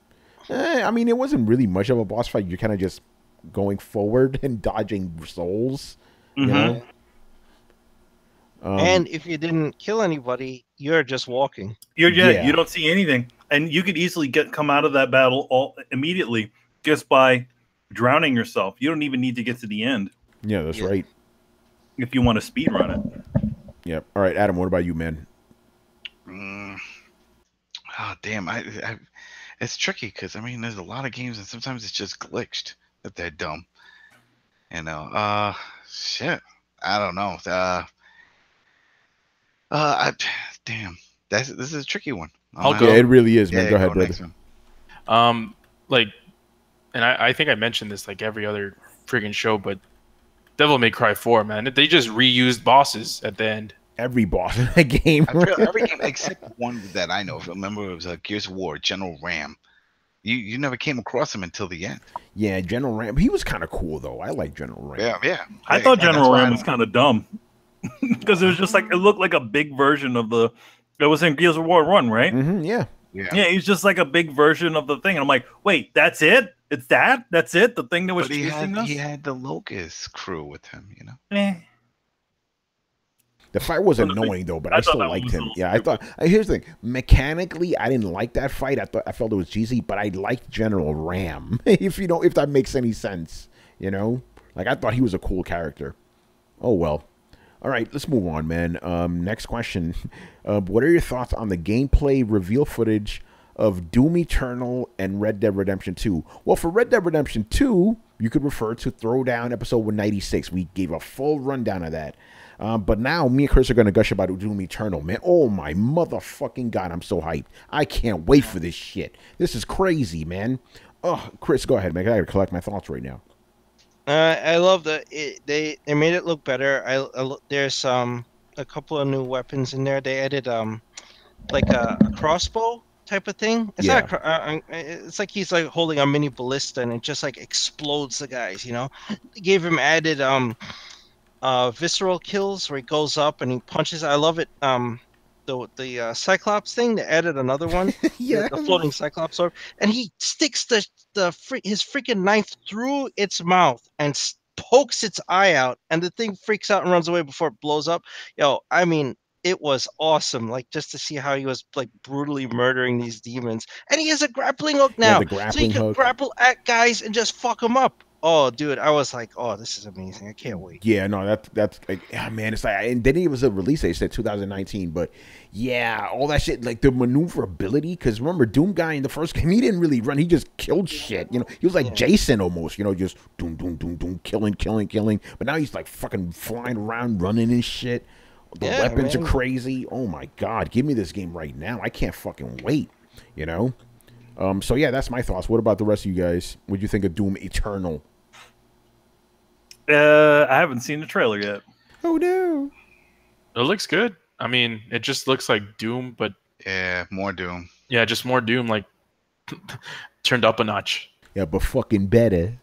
I mean, it wasn't really much of a boss fight. You kind of just going forward and dodging souls. You know. And if you didn't kill anybody, you're just walking. You don't see anything, and you could easily come out of that battle immediately just by drowning yourself. You don't even need to get to the end. Yeah, that's right. If you want to speed run it. Yep. All right, Adam. What about you, man? Oh damn! It's tricky because I mean, there's a lot of games, and sometimes it's just glitched that they're dumb. You know. Shit. I don't know. Damn. This is a tricky one. I'll go. Yeah, it really is, man. Yeah, go ahead, brother. Like, and I think I mentioned this like every other friggin' show, but Devil May Cry 4, man, they just reused bosses at the end. Every boss in that game. Every game except one that I know. If I remember, it was Gears of War, General Ram. You never came across him until the end. Yeah, General Ram. He was kind of cool though. I like General Ram. Yeah. I thought General Ram was kind of dumb because it was just like it looked like a big version of the. It was in Gears of War 1, right? Mm-hmm, yeah. He's just like a big version of the thing. And I'm like, wait, that's it? It's that? That's it? The thing that was chasing us? He had the Locust crew with him, you know? The fight was annoying though, but I still liked him. Yeah, I thought. Here's the thing: mechanically, I didn't like that fight. I felt it was cheesy, but I liked General Ram. If that makes any sense, you know, like I thought he was a cool character. Oh well. All right, let's move on, man. Next question: what are your thoughts on the gameplay reveal footage of Doom Eternal and Red Dead Redemption 2? Well, for Red Dead Redemption 2, you could refer to Throwdown episode 196. We gave a full rundown of that. But now me and Chris are going to gush about Doom Eternal, man. Oh, my motherfucking God. I'm so hyped. I can't wait for this shit. This is crazy, man. Oh, Chris, go ahead, man. I got to collect my thoughts right now. I love that they made it look better. There's a couple of new weapons in there. They added like a crossbow type of thing. It's not it's like he's like holding a mini ballista and it just like explodes the guys, you know. They gave him added visceral kills where he goes up and he punches. I love it. The Cyclops thing, they added another one. Yeah, the floating Cyclops orb, and he sticks his freaking knife through its mouth and pokes its eye out, and the thing freaks out and runs away before it blows up. Yo, I mean, it was awesome. Like just to see how he was like brutally murdering these demons, and he has a grappling hook now, so he can grapple at guys and just fuck them up. Oh, dude, I was like, oh, this is amazing. I can't wait. Yeah, no, that's like, yeah, man, it's like, and then it was a release date, said 2019, but yeah, all that shit, like the maneuverability, because remember, Doom guy in the first game, he didn't really run, he just killed shit, you know, he was like Jason almost, you know, just doom, doom, doom, doom, killing, but now he's like fucking flying around, running and shit. The weapons are crazy. Oh my God, give me this game right now. I can't fucking wait, you know? So yeah, that's my thoughts. What about the rest of you guys? What do you think of Doom Eternal? I haven't seen the trailer yet. Oh no. It looks good. I mean, it just looks like Doom, but yeah, more Doom. Yeah, just more Doom, like turned up a notch. Yeah, but fucking better.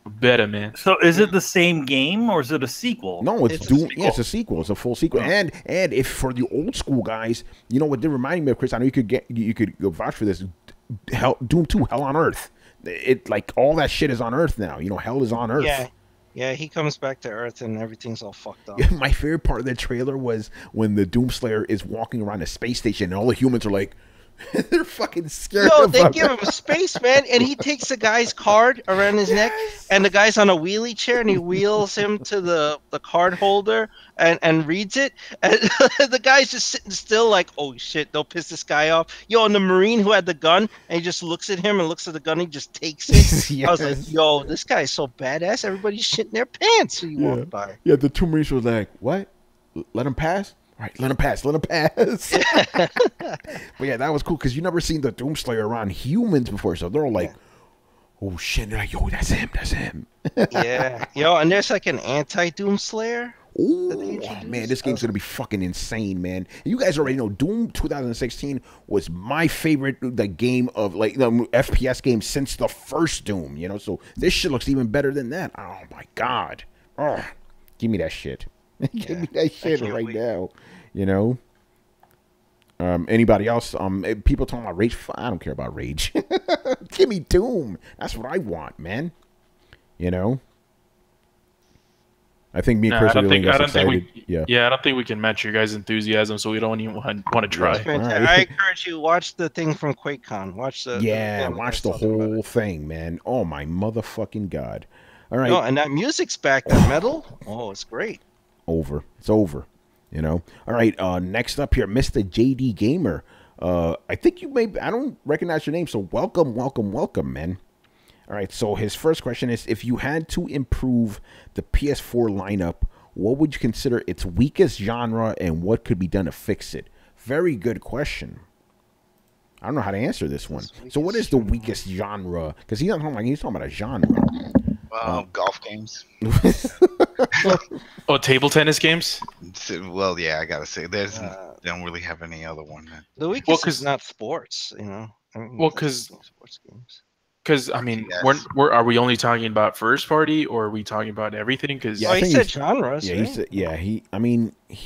Better, man. So is it the same game or is it a sequel? No, it's Doom. Yeah, it's a sequel. It's a full sequel. And if for the old school guys, you know what they're reminding me of, Chris, I know you could go vouch for this. Doom 2, Hell on Earth. It like all that shit is on Earth now. You know, hell is on Earth. Yeah, he comes back to Earth and everything's all fucked up. Yeah, my favorite part of the trailer was when the Doomslayer is walking around a space station and all the humans are like, they're fucking scared. No, they give him space, man, and he takes the guy's card around his neck, and the guy's on a wheelie chair, and he wheels him to the card holder and reads it, and the guy's just sitting still like, oh shit, don't piss this guy off. Yo, and the Marine who had the gun, and he just looks at him and looks at the gun, and he just takes it. Yes. I was like, yo, this guy's so badass, everybody's shitting their pants when you walk by. Yeah, the two Marines were like, what? Let him pass? All right, let him pass. But yeah, that was cool because you never seen the Doomslayer around humans before, so they're all like, oh shit, they're like, yo, that's him. Yeah, yo, and there's like an anti-Doomslayer. Oh man, this game's gonna be fucking insane, man. And you guys already know Doom 2016 was my favorite like game of like the FPS game since the first Doom, you know. So this shit looks even better than that. Oh my God, oh, give me that shit. Give me that shit right now, you know. Anybody else? People talking about Rage. I don't care about Rage. Give me Doom. That's what I want, man. You know. I think me No, personally, I don't think we. yeah. I don't think we can match your guys' enthusiasm, so we don't even want to try. That's fantastic. All right. I encourage you watch the thing from QuakeCon. Watch the watch the whole thing, man. Oh my motherfucking god! All right, no, and that music's back. That metal. Oh, it's great. It's over. You know. All right. Next up here, Mr. JD Gamer. I think you may. I don't recognize your name, so welcome, man. All right, so his first question is, if you had to improve the PS4 lineup, what would you consider its weakest genre and what could be done to fix it? Very good question. I don't know how to answer this one. So what is the weakest genre? Because he's talking about a genre. Golf games. Oh, table tennis games? Well, yeah, I got to say, they don't really have any other one. Man. The weakest is not sports, you know. I mean, because sports games. Because I mean, are we only talking about first party, or are we talking about everything? Because he said genres. Yeah, right? he said. Yeah, he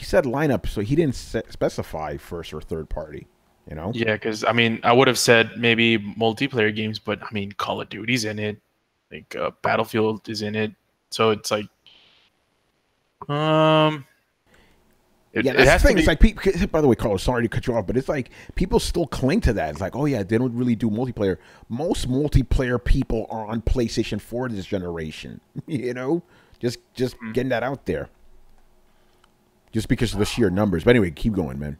said lineup, so he didn't specify first or third party. You know. Yeah, because I mean, I would have said maybe multiplayer games, but I mean, Call of Duty's in it, like Battlefield is in it, so it's like, that's the thing. It's like, by the way, Carlos, sorry to cut you off, but it's like people still cling to that. It's like, oh yeah, they don't really do multiplayer. Most multiplayer people are on PlayStation 4 this generation. You know, just getting that out there. Just because of the sheer numbers. But anyway, keep going, man.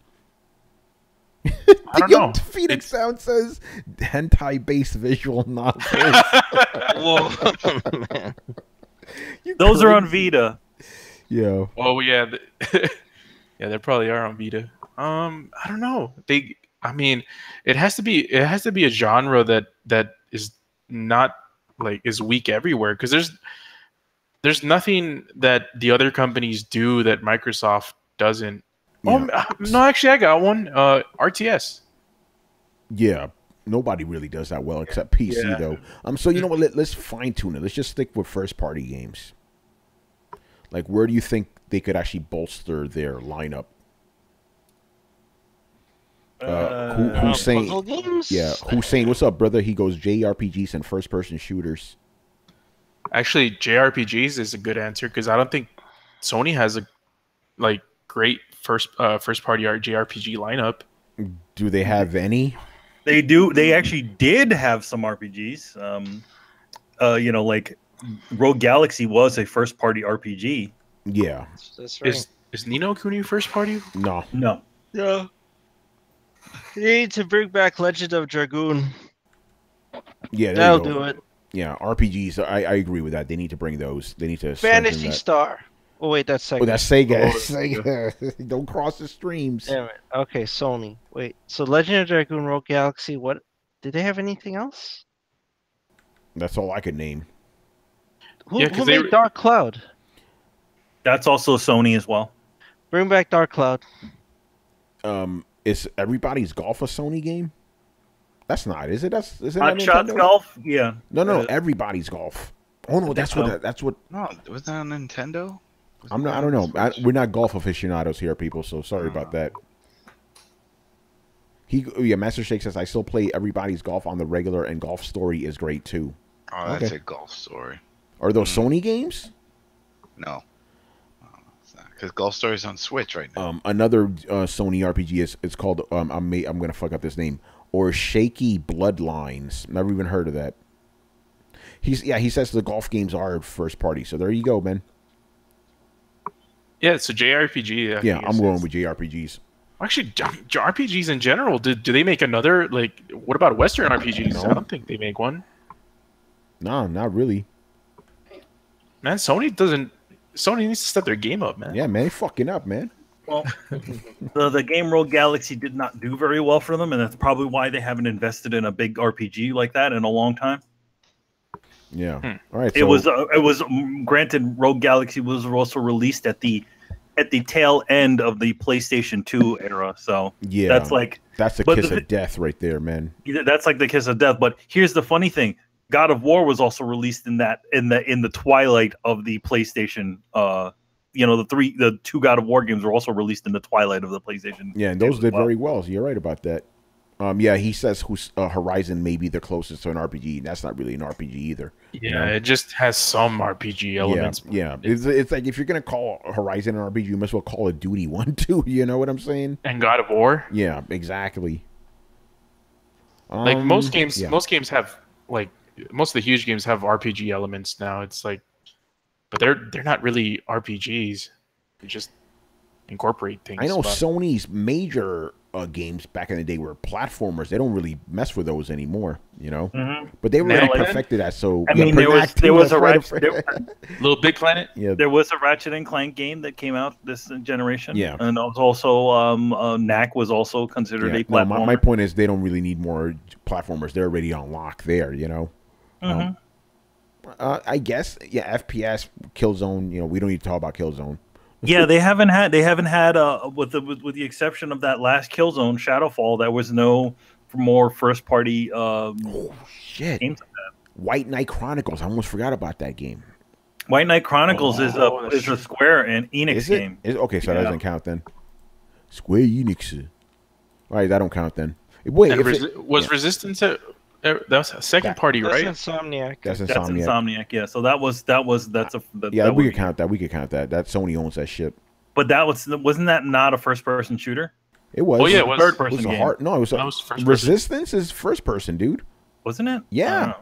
I don't know. Phoenix Sound says hentai-based visual novels. Whoa, man. Those are on Vita. Yeah. Oh yeah. Yeah, they probably are on Vita. I don't know. I mean, it has to be a genre that is not like is weak everywhere, because there's nothing that the other companies do that Microsoft doesn't. Yeah. No, actually, I got one. RTS. Yeah, nobody really does that well except PC though. So you know what? Let's fine tune it. Let's just stick with first party games. Like, where do you think they could actually bolster their lineup? Hussein, puzzle games? Yeah, Hussein, what's up, brother? He goes JRPGs and first-person shooters. Actually, JRPGs is a good answer, because I don't think Sony has a great first-party JRPG lineup. Do they have any? They do. They actually did have some RPGs. You know, like Rogue Galaxy was a first-party RPG. Yeah. That's right. Is Ni no Kuni first party? No. Yeah. You need to bring back Legend of Dragoon. Yeah, that'll do it. Yeah, RPGs. I agree with that. They need to bring those. They need to. Phantasy Star. Oh wait, that's Sega. Oh, that's Sega. Sega. Don't cross the streams. Damn it. Okay, Sony. Wait. So Legend of Dragoon, Rogue Galaxy. What? Did they have anything else? That's all I could name. Who made Dark Cloud? That's also Sony as well. Bring back Dark Cloud. Is Everybody's Golf a Sony game? That's not, is it? Is it Hot Shots Golf? Yeah. No, Everybody's Golf. Oh no, that's what. No, was that on Nintendo? I don't know. We're not golf aficionados here, people. So sorry about that. Master Shake says I still play Everybody's Golf on the regular, and Golf Story is great too. Oh, that's a Golf Story. Are those Sony games? No. Because Golf Story is on Switch right now. Another Sony RPG is called I'm gonna fuck up this name, or Shaky Bloodlines. Never even heard of that. He says the golf games are first party. So there you go, man. Yeah, so JRPG. Yeah, I'm going with JRPGs. Actually, RPGs in general. Do they make another, what about Western RPGs? No. I don't think they make one. No, not really. Man, Sony needs to step their game up, man. Yeah, man, fucking up, man. Well, the game Rogue Galaxy did not do very well for them, and that's probably why they haven't invested in a big RPG like that in a long time. Yeah. All right. It was granted, Rogue Galaxy was also released at the tail end of the PlayStation 2 era. So yeah, that's the kiss of death right there, man. That's like the kiss of death. But here's the funny thing: God of War was also released in the twilight of the PlayStation. The two God of War games were also released in the twilight of the PlayStation. Yeah, and those did very well. So you're right about that. Yeah, he says Horizon may be the closest to an RPG. That's not really an RPG either. Yeah, you know? it just has some RPG elements. Yeah. It's like if you're gonna call Horizon an RPG, you might as well call of Duty one too. You know what I'm saying? And God of War. Yeah, exactly. Like most games, yeah. most games have like most of the huge games have RPG elements now. It's like, but they're not really RPGs. They just incorporate things. I know but Sony's major games back in the day were platformers. They don't really mess with those anymore, you know. But they were Now, really perfected that. So I mean, there was a Little Big Planet. Yeah, there was a Ratchet and Clank game that came out this generation. Yeah, and it was also Knack was also considered a platformer. No, my point is they don't really need more platformers. They're already on lock there, you know. I guess FPS, Killzone. You know, we don't need to talk about Killzone. Yeah, they haven't had with the exception of that last Killzone Shadowfall, there was no more first party shit games like that. White Knight Chronicles. I almost forgot about that game. White Knight Chronicles is a Square and Enix game. Okay, so that doesn't count then. Square Enix. All right, that don't count then. Wait, was Resistance that was a second party, right? Insomniac. That's Insomniac. Yeah. So we could count that. We could count that. That Sony owns that shit. But wasn't that not a first person shooter? It was. Oh yeah, it was third person game. No, it was first Resistance is first person, dude. Wasn't it? Yeah.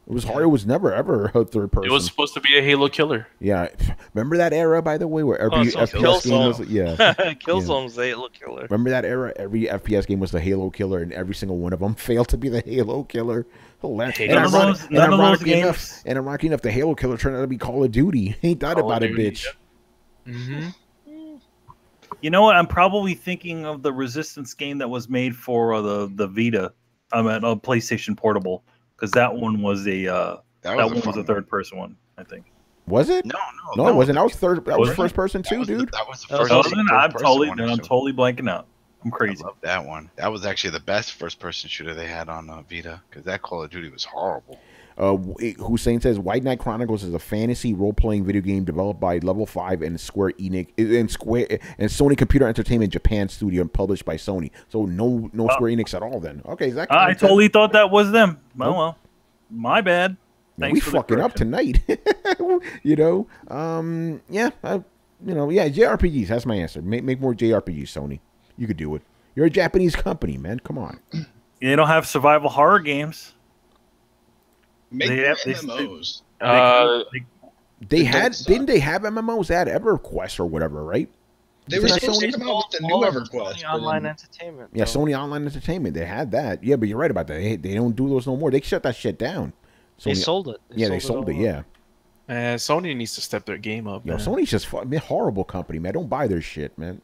It was hard. It was never ever a third person. It was supposed to be a Halo killer. Yeah, remember that era, by the way, where every FPS game was Killzone's the Halo killer. Remember that era? Every FPS game was the Halo killer, and every single one of them failed to be the Halo killer. Ironically enough, the Halo killer turned out to be Call of Duty. Ain't that about it, bitch? You know what? I'm probably thinking of the Resistance game that was made for the Vita. I'm at a PlayStation Portable. Because that one was a third person one, I think. Was it? No, it wasn't. That was That was first person too, dude. That was the first. I'm totally blanking out. I'm crazy. I love that one. That was actually the best first person shooter they had on Vita. Because that Call of Duty was horrible. Hussein says White Knight Chronicles is a fantasy role-playing video game developed by Level 5 and Square Enix and Sony Computer Entertainment Japan studio and published by Sony. So no Square Enix at all then. Okay, is that I totally thought that was them. Well, my bad. We fucking up tonight. You know, JRPGs. That's my answer. Make more JRPGs, Sony. You could do it. You're a Japanese company, man. Come on. They don't have survival horror games. Make MMOs. Didn't they have MMOs? They had EverQuest or whatever, right? They were supposed to come out with the new EverQuest. Sony Online Entertainment. Yeah, Sony Online Entertainment. They had that. Yeah, but you're right about that. They don't do those no more. They shut that shit down. They sold it. They sold it. Yeah. Sony needs to step their game up. Yo, Sony's just a horrible company, man. Don't buy their shit, man.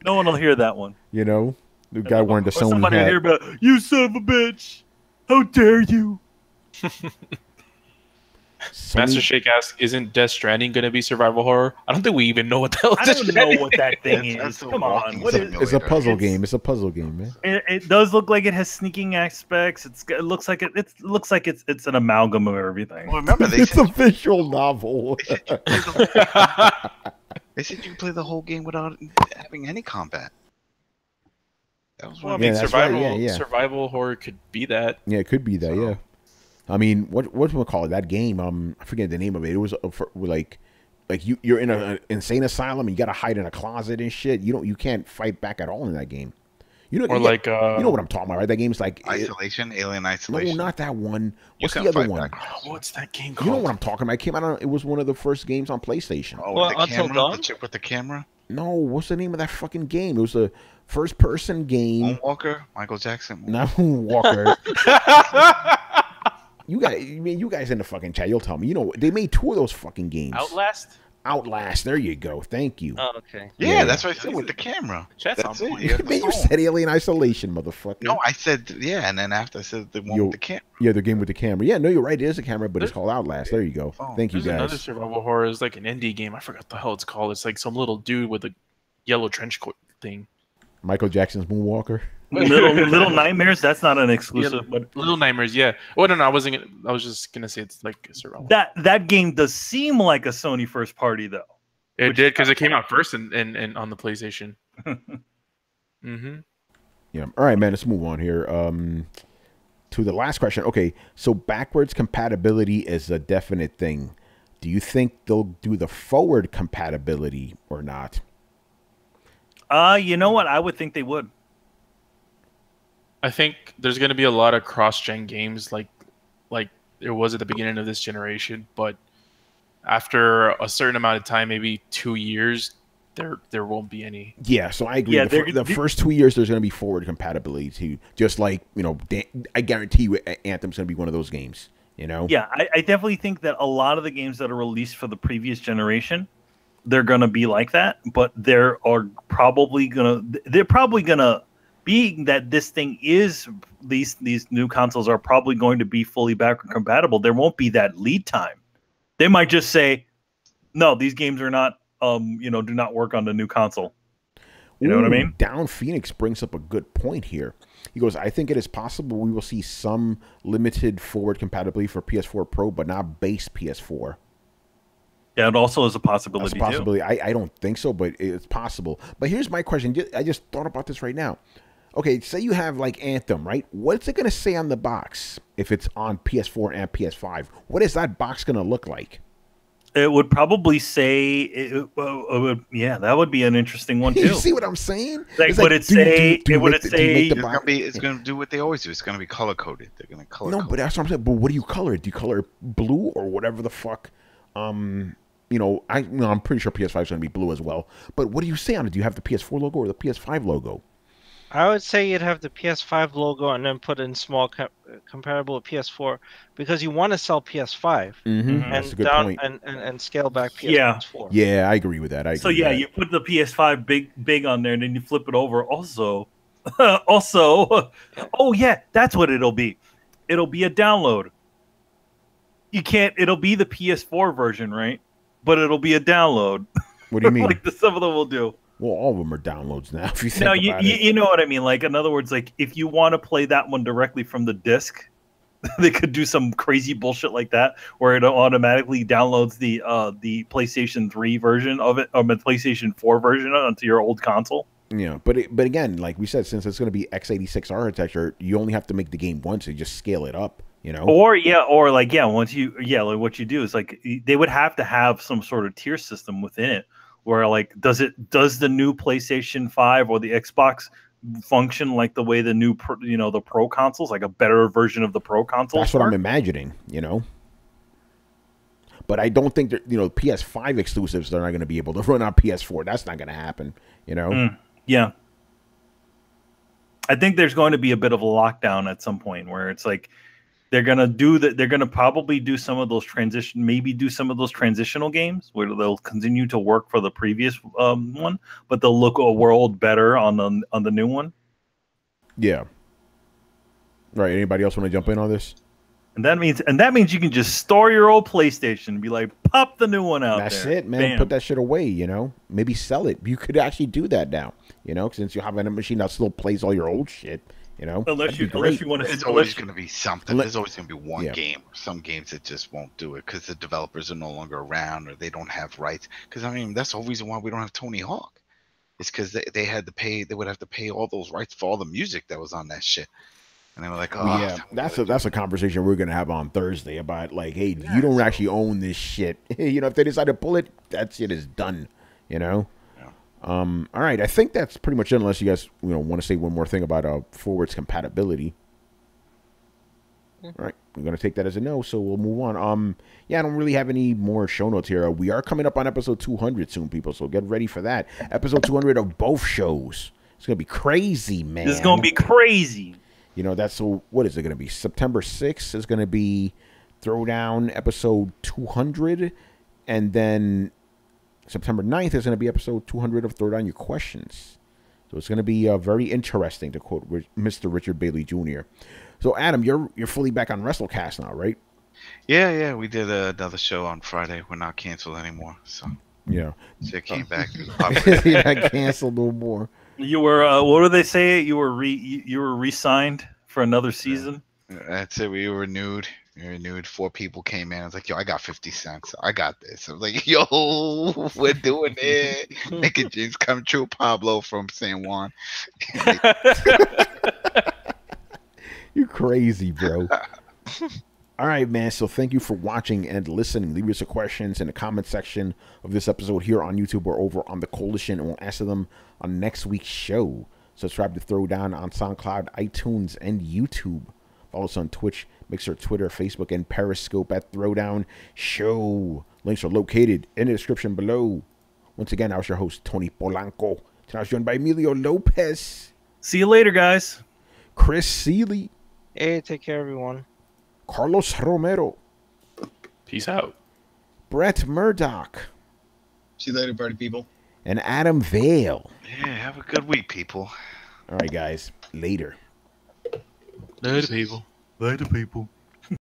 No one will hear that one. You know, the guy wearing the Sony somebody hat. Hear about, you son of a bitch. How dare you? Master Shake asks, "Isn't Death Stranding going to be survival horror?" I don't think we even know what the hell. I don't know what that thing is. Come on, it's a puzzle game. It's a puzzle game, man. It does look like it has sneaking aspects. It looks like it's an amalgam of everything. Well, remember, it's a visual novel. They said you can play the whole game without having any combat. Survival horror could be that. Yeah, it could be that. Yeah. I mean, what do we call it? That game, I forget the name of it. It was like you're in an insane asylum and you got to hide in a closet and shit. You can't fight back at all in that game. You know, you know what I'm talking about, right? That game's like Isolation, Alien Isolation. No, not that one. What's the other one? What's that game called? You know what I'm talking about? It came out. It was one of the first games on PlayStation. Oh, the chick with the camera. No, what's the name of that fucking game? It was a first-person game. Moonwalker, Michael Jackson. Not Moonwalker. You guys in the fucking chat, you'll tell me. You know, they made 2 of those fucking games. Outlast. There you go. Thank you. Oh, okay. Yeah, that's what I said with the camera. That's on point. You said Alien Isolation, motherfucker. No, I said and then after I said the one with the camera. Yeah, the game with the camera. Yeah, no, you're right. It is a camera, but it's called Outlast. There you go. Thank you, guys. Another survival horror is like an indie game. I forgot the hell it's called. It's like some little dude with a yellow trench coat thing. Michael Jackson's Moonwalker. Little Nightmares. That's not an exclusive, but Little Nightmares. Yeah. Oh no, I wasn't. I was just gonna say it's like a survival. That game does seem like a Sony first party though. It did because it came out first and on the PlayStation. Yeah. All right, man. Let's move on here. To the last question. Okay, so backwards compatibility is a definite thing. Do you think they'll do the forward compatibility or not? You know what? I would think they would. I think there's going to be a lot of cross-gen games like there was at the beginning of this generation, but after a certain amount of time, maybe 2 years, there won't be any. Yeah, so I agree. Yeah, the first 2 years, there's going to be forward compatibility too. Just like, you know, I guarantee you Anthem's going to be one of those games, you know? Yeah, I definitely think that a lot of the games that are released for the previous generation, they're going to be like that, but they're probably going to being that this thing is these new consoles are probably going to be fully backward compatible. There won't be that lead time. They might just say, no, these games are not, do not work on the new console. You know what I mean? Down Phoenix brings up a good point here. He goes, I think it is possible we will see some limited forward compatibility for PS4 Pro, but not base PS4. Yeah, it also is a possibility. That's a possibility. Too. I don't think so, but it's possible. But here's my question. I just thought about this right now. Okay, say you have like Anthem, right? What's it going to say on the box if it's on PS4 and PS5? What is that box going to look like? It would probably say, yeah, that would be an interesting one too. You see what I'm saying? Like, would it say? It's going to do what they always do. It's going to be color coded. They're going to color. No, but that's what I'm saying. But what do you color it? Do you color it blue or whatever the fuck? I'm pretty sure PS5 is going to be blue as well. But what do you say on it? Do you have the PS4 logo or the PS5 logo? I would say you'd have the PS5 logo and then put in small comparable to PS4 because you want to sell PS5 and that's a good point. And scale back PS4. Yeah, I agree with that. You put the PS5 big on there and then you flip it over. Also, oh yeah, that's what it'll be. It'll be a download. It'll be the PS4 version, right? But it'll be a download. What do you mean? Like some of them will do. Well, all of them are downloads now. If you think about it. You know what I mean. Like, in other words, like if you want to play that one directly from the disc, they could do some crazy bullshit like that, where it automatically downloads the PlayStation 3 version of it, or the PlayStation 4 version onto your old console. Yeah, but again, like we said, since it's going to be x86 architecture, you only have to make the game once and just scale it up. You know, what you do is like they would have to have some sort of tier system within it, where like does the new PlayStation 5 or the Xbox function like the way the new the Pro consoles, like a better version of the Pro consoles? That's what I'm imagining, But I don't think that PS5 exclusives they're not going to be able to run on PS4. That's not going to happen, Yeah. I think there's going to be a bit of a lockdown at some point where it's like they're going to probably do some of those transitional games where they'll continue to work for the previous one, but they'll look a world better on the new one. Yeah. Right. Anybody else want to jump in on this? And that means you can just store your old PlayStation and be like, pop the new one out. That's it, man. Bam. Put that shit away, Maybe sell it. You could actually do that now, since you have a machine that still plays all your old shit, Unless you want to. It's always going to be something. There's always going to be one game. Some games that just won't do it because the developers are no longer around or they don't have rights. Because that's the whole reason why we don't have Tony Hawk. It's because they had to pay. They would have to pay all those rights for all the music that was on that shit. And they were like, "Oh, yeah." That's a conversation we're gonna have on Thursday about like, hey, you don't actually own this shit. If they decide to pull it, that shit is done. All right, I think that's pretty much it. Unless you guys want to say one more thing about forwards compatibility. All right, I'm gonna take that as a no, so we'll move on. I don't really have any more show notes here. We are coming up on episode 200 soon, people, so get ready for that. Episode 200 of both shows. It's gonna be crazy, man. It's gonna be crazy. What is it going to be? September 6th is going to be Throwdown episode 200. And then September 9th is going to be episode 200 of Throwdown Your Questions. So it's going to be very interesting, to quote Mr. Richard Bailey Jr. So, Adam, you're fully back on WrestleCast now, right? Yeah. We did another show on Friday. We're not canceled anymore. So, yeah. So it came back. You're not canceled no more. You were what do they say? You were re-signed for another season. That's it. We were renewed. We renewed. 4 people came in. I was like, yo, I got 50 cents. I got this. I was like, yo, we're doing it. Make a dreams come true, Pablo from San Juan. You crazy, bro. All right, man. So thank you for watching and listening. Leave us your questions in the comment section of this episode here on YouTube or over on the Coalition, and we'll answer them on next week's show. Subscribe to Throwdown on SoundCloud, iTunes, and YouTube. Follow us on Twitch, Mixer, Twitter, Facebook, and Periscope at Throwdown Show. Links are located in the description below. Once again, I was your host, Tony Polanco. Tonight I was joined by Emilio Lopez. See you later, guys. Chris Seeley. Hey, take care, everyone. Carlos Romero. Peace out. Brett Murdoch. See you later, party people. And Adam Vale. Yeah, have a good week, people. All right, guys. Later. Later, people. Later, people.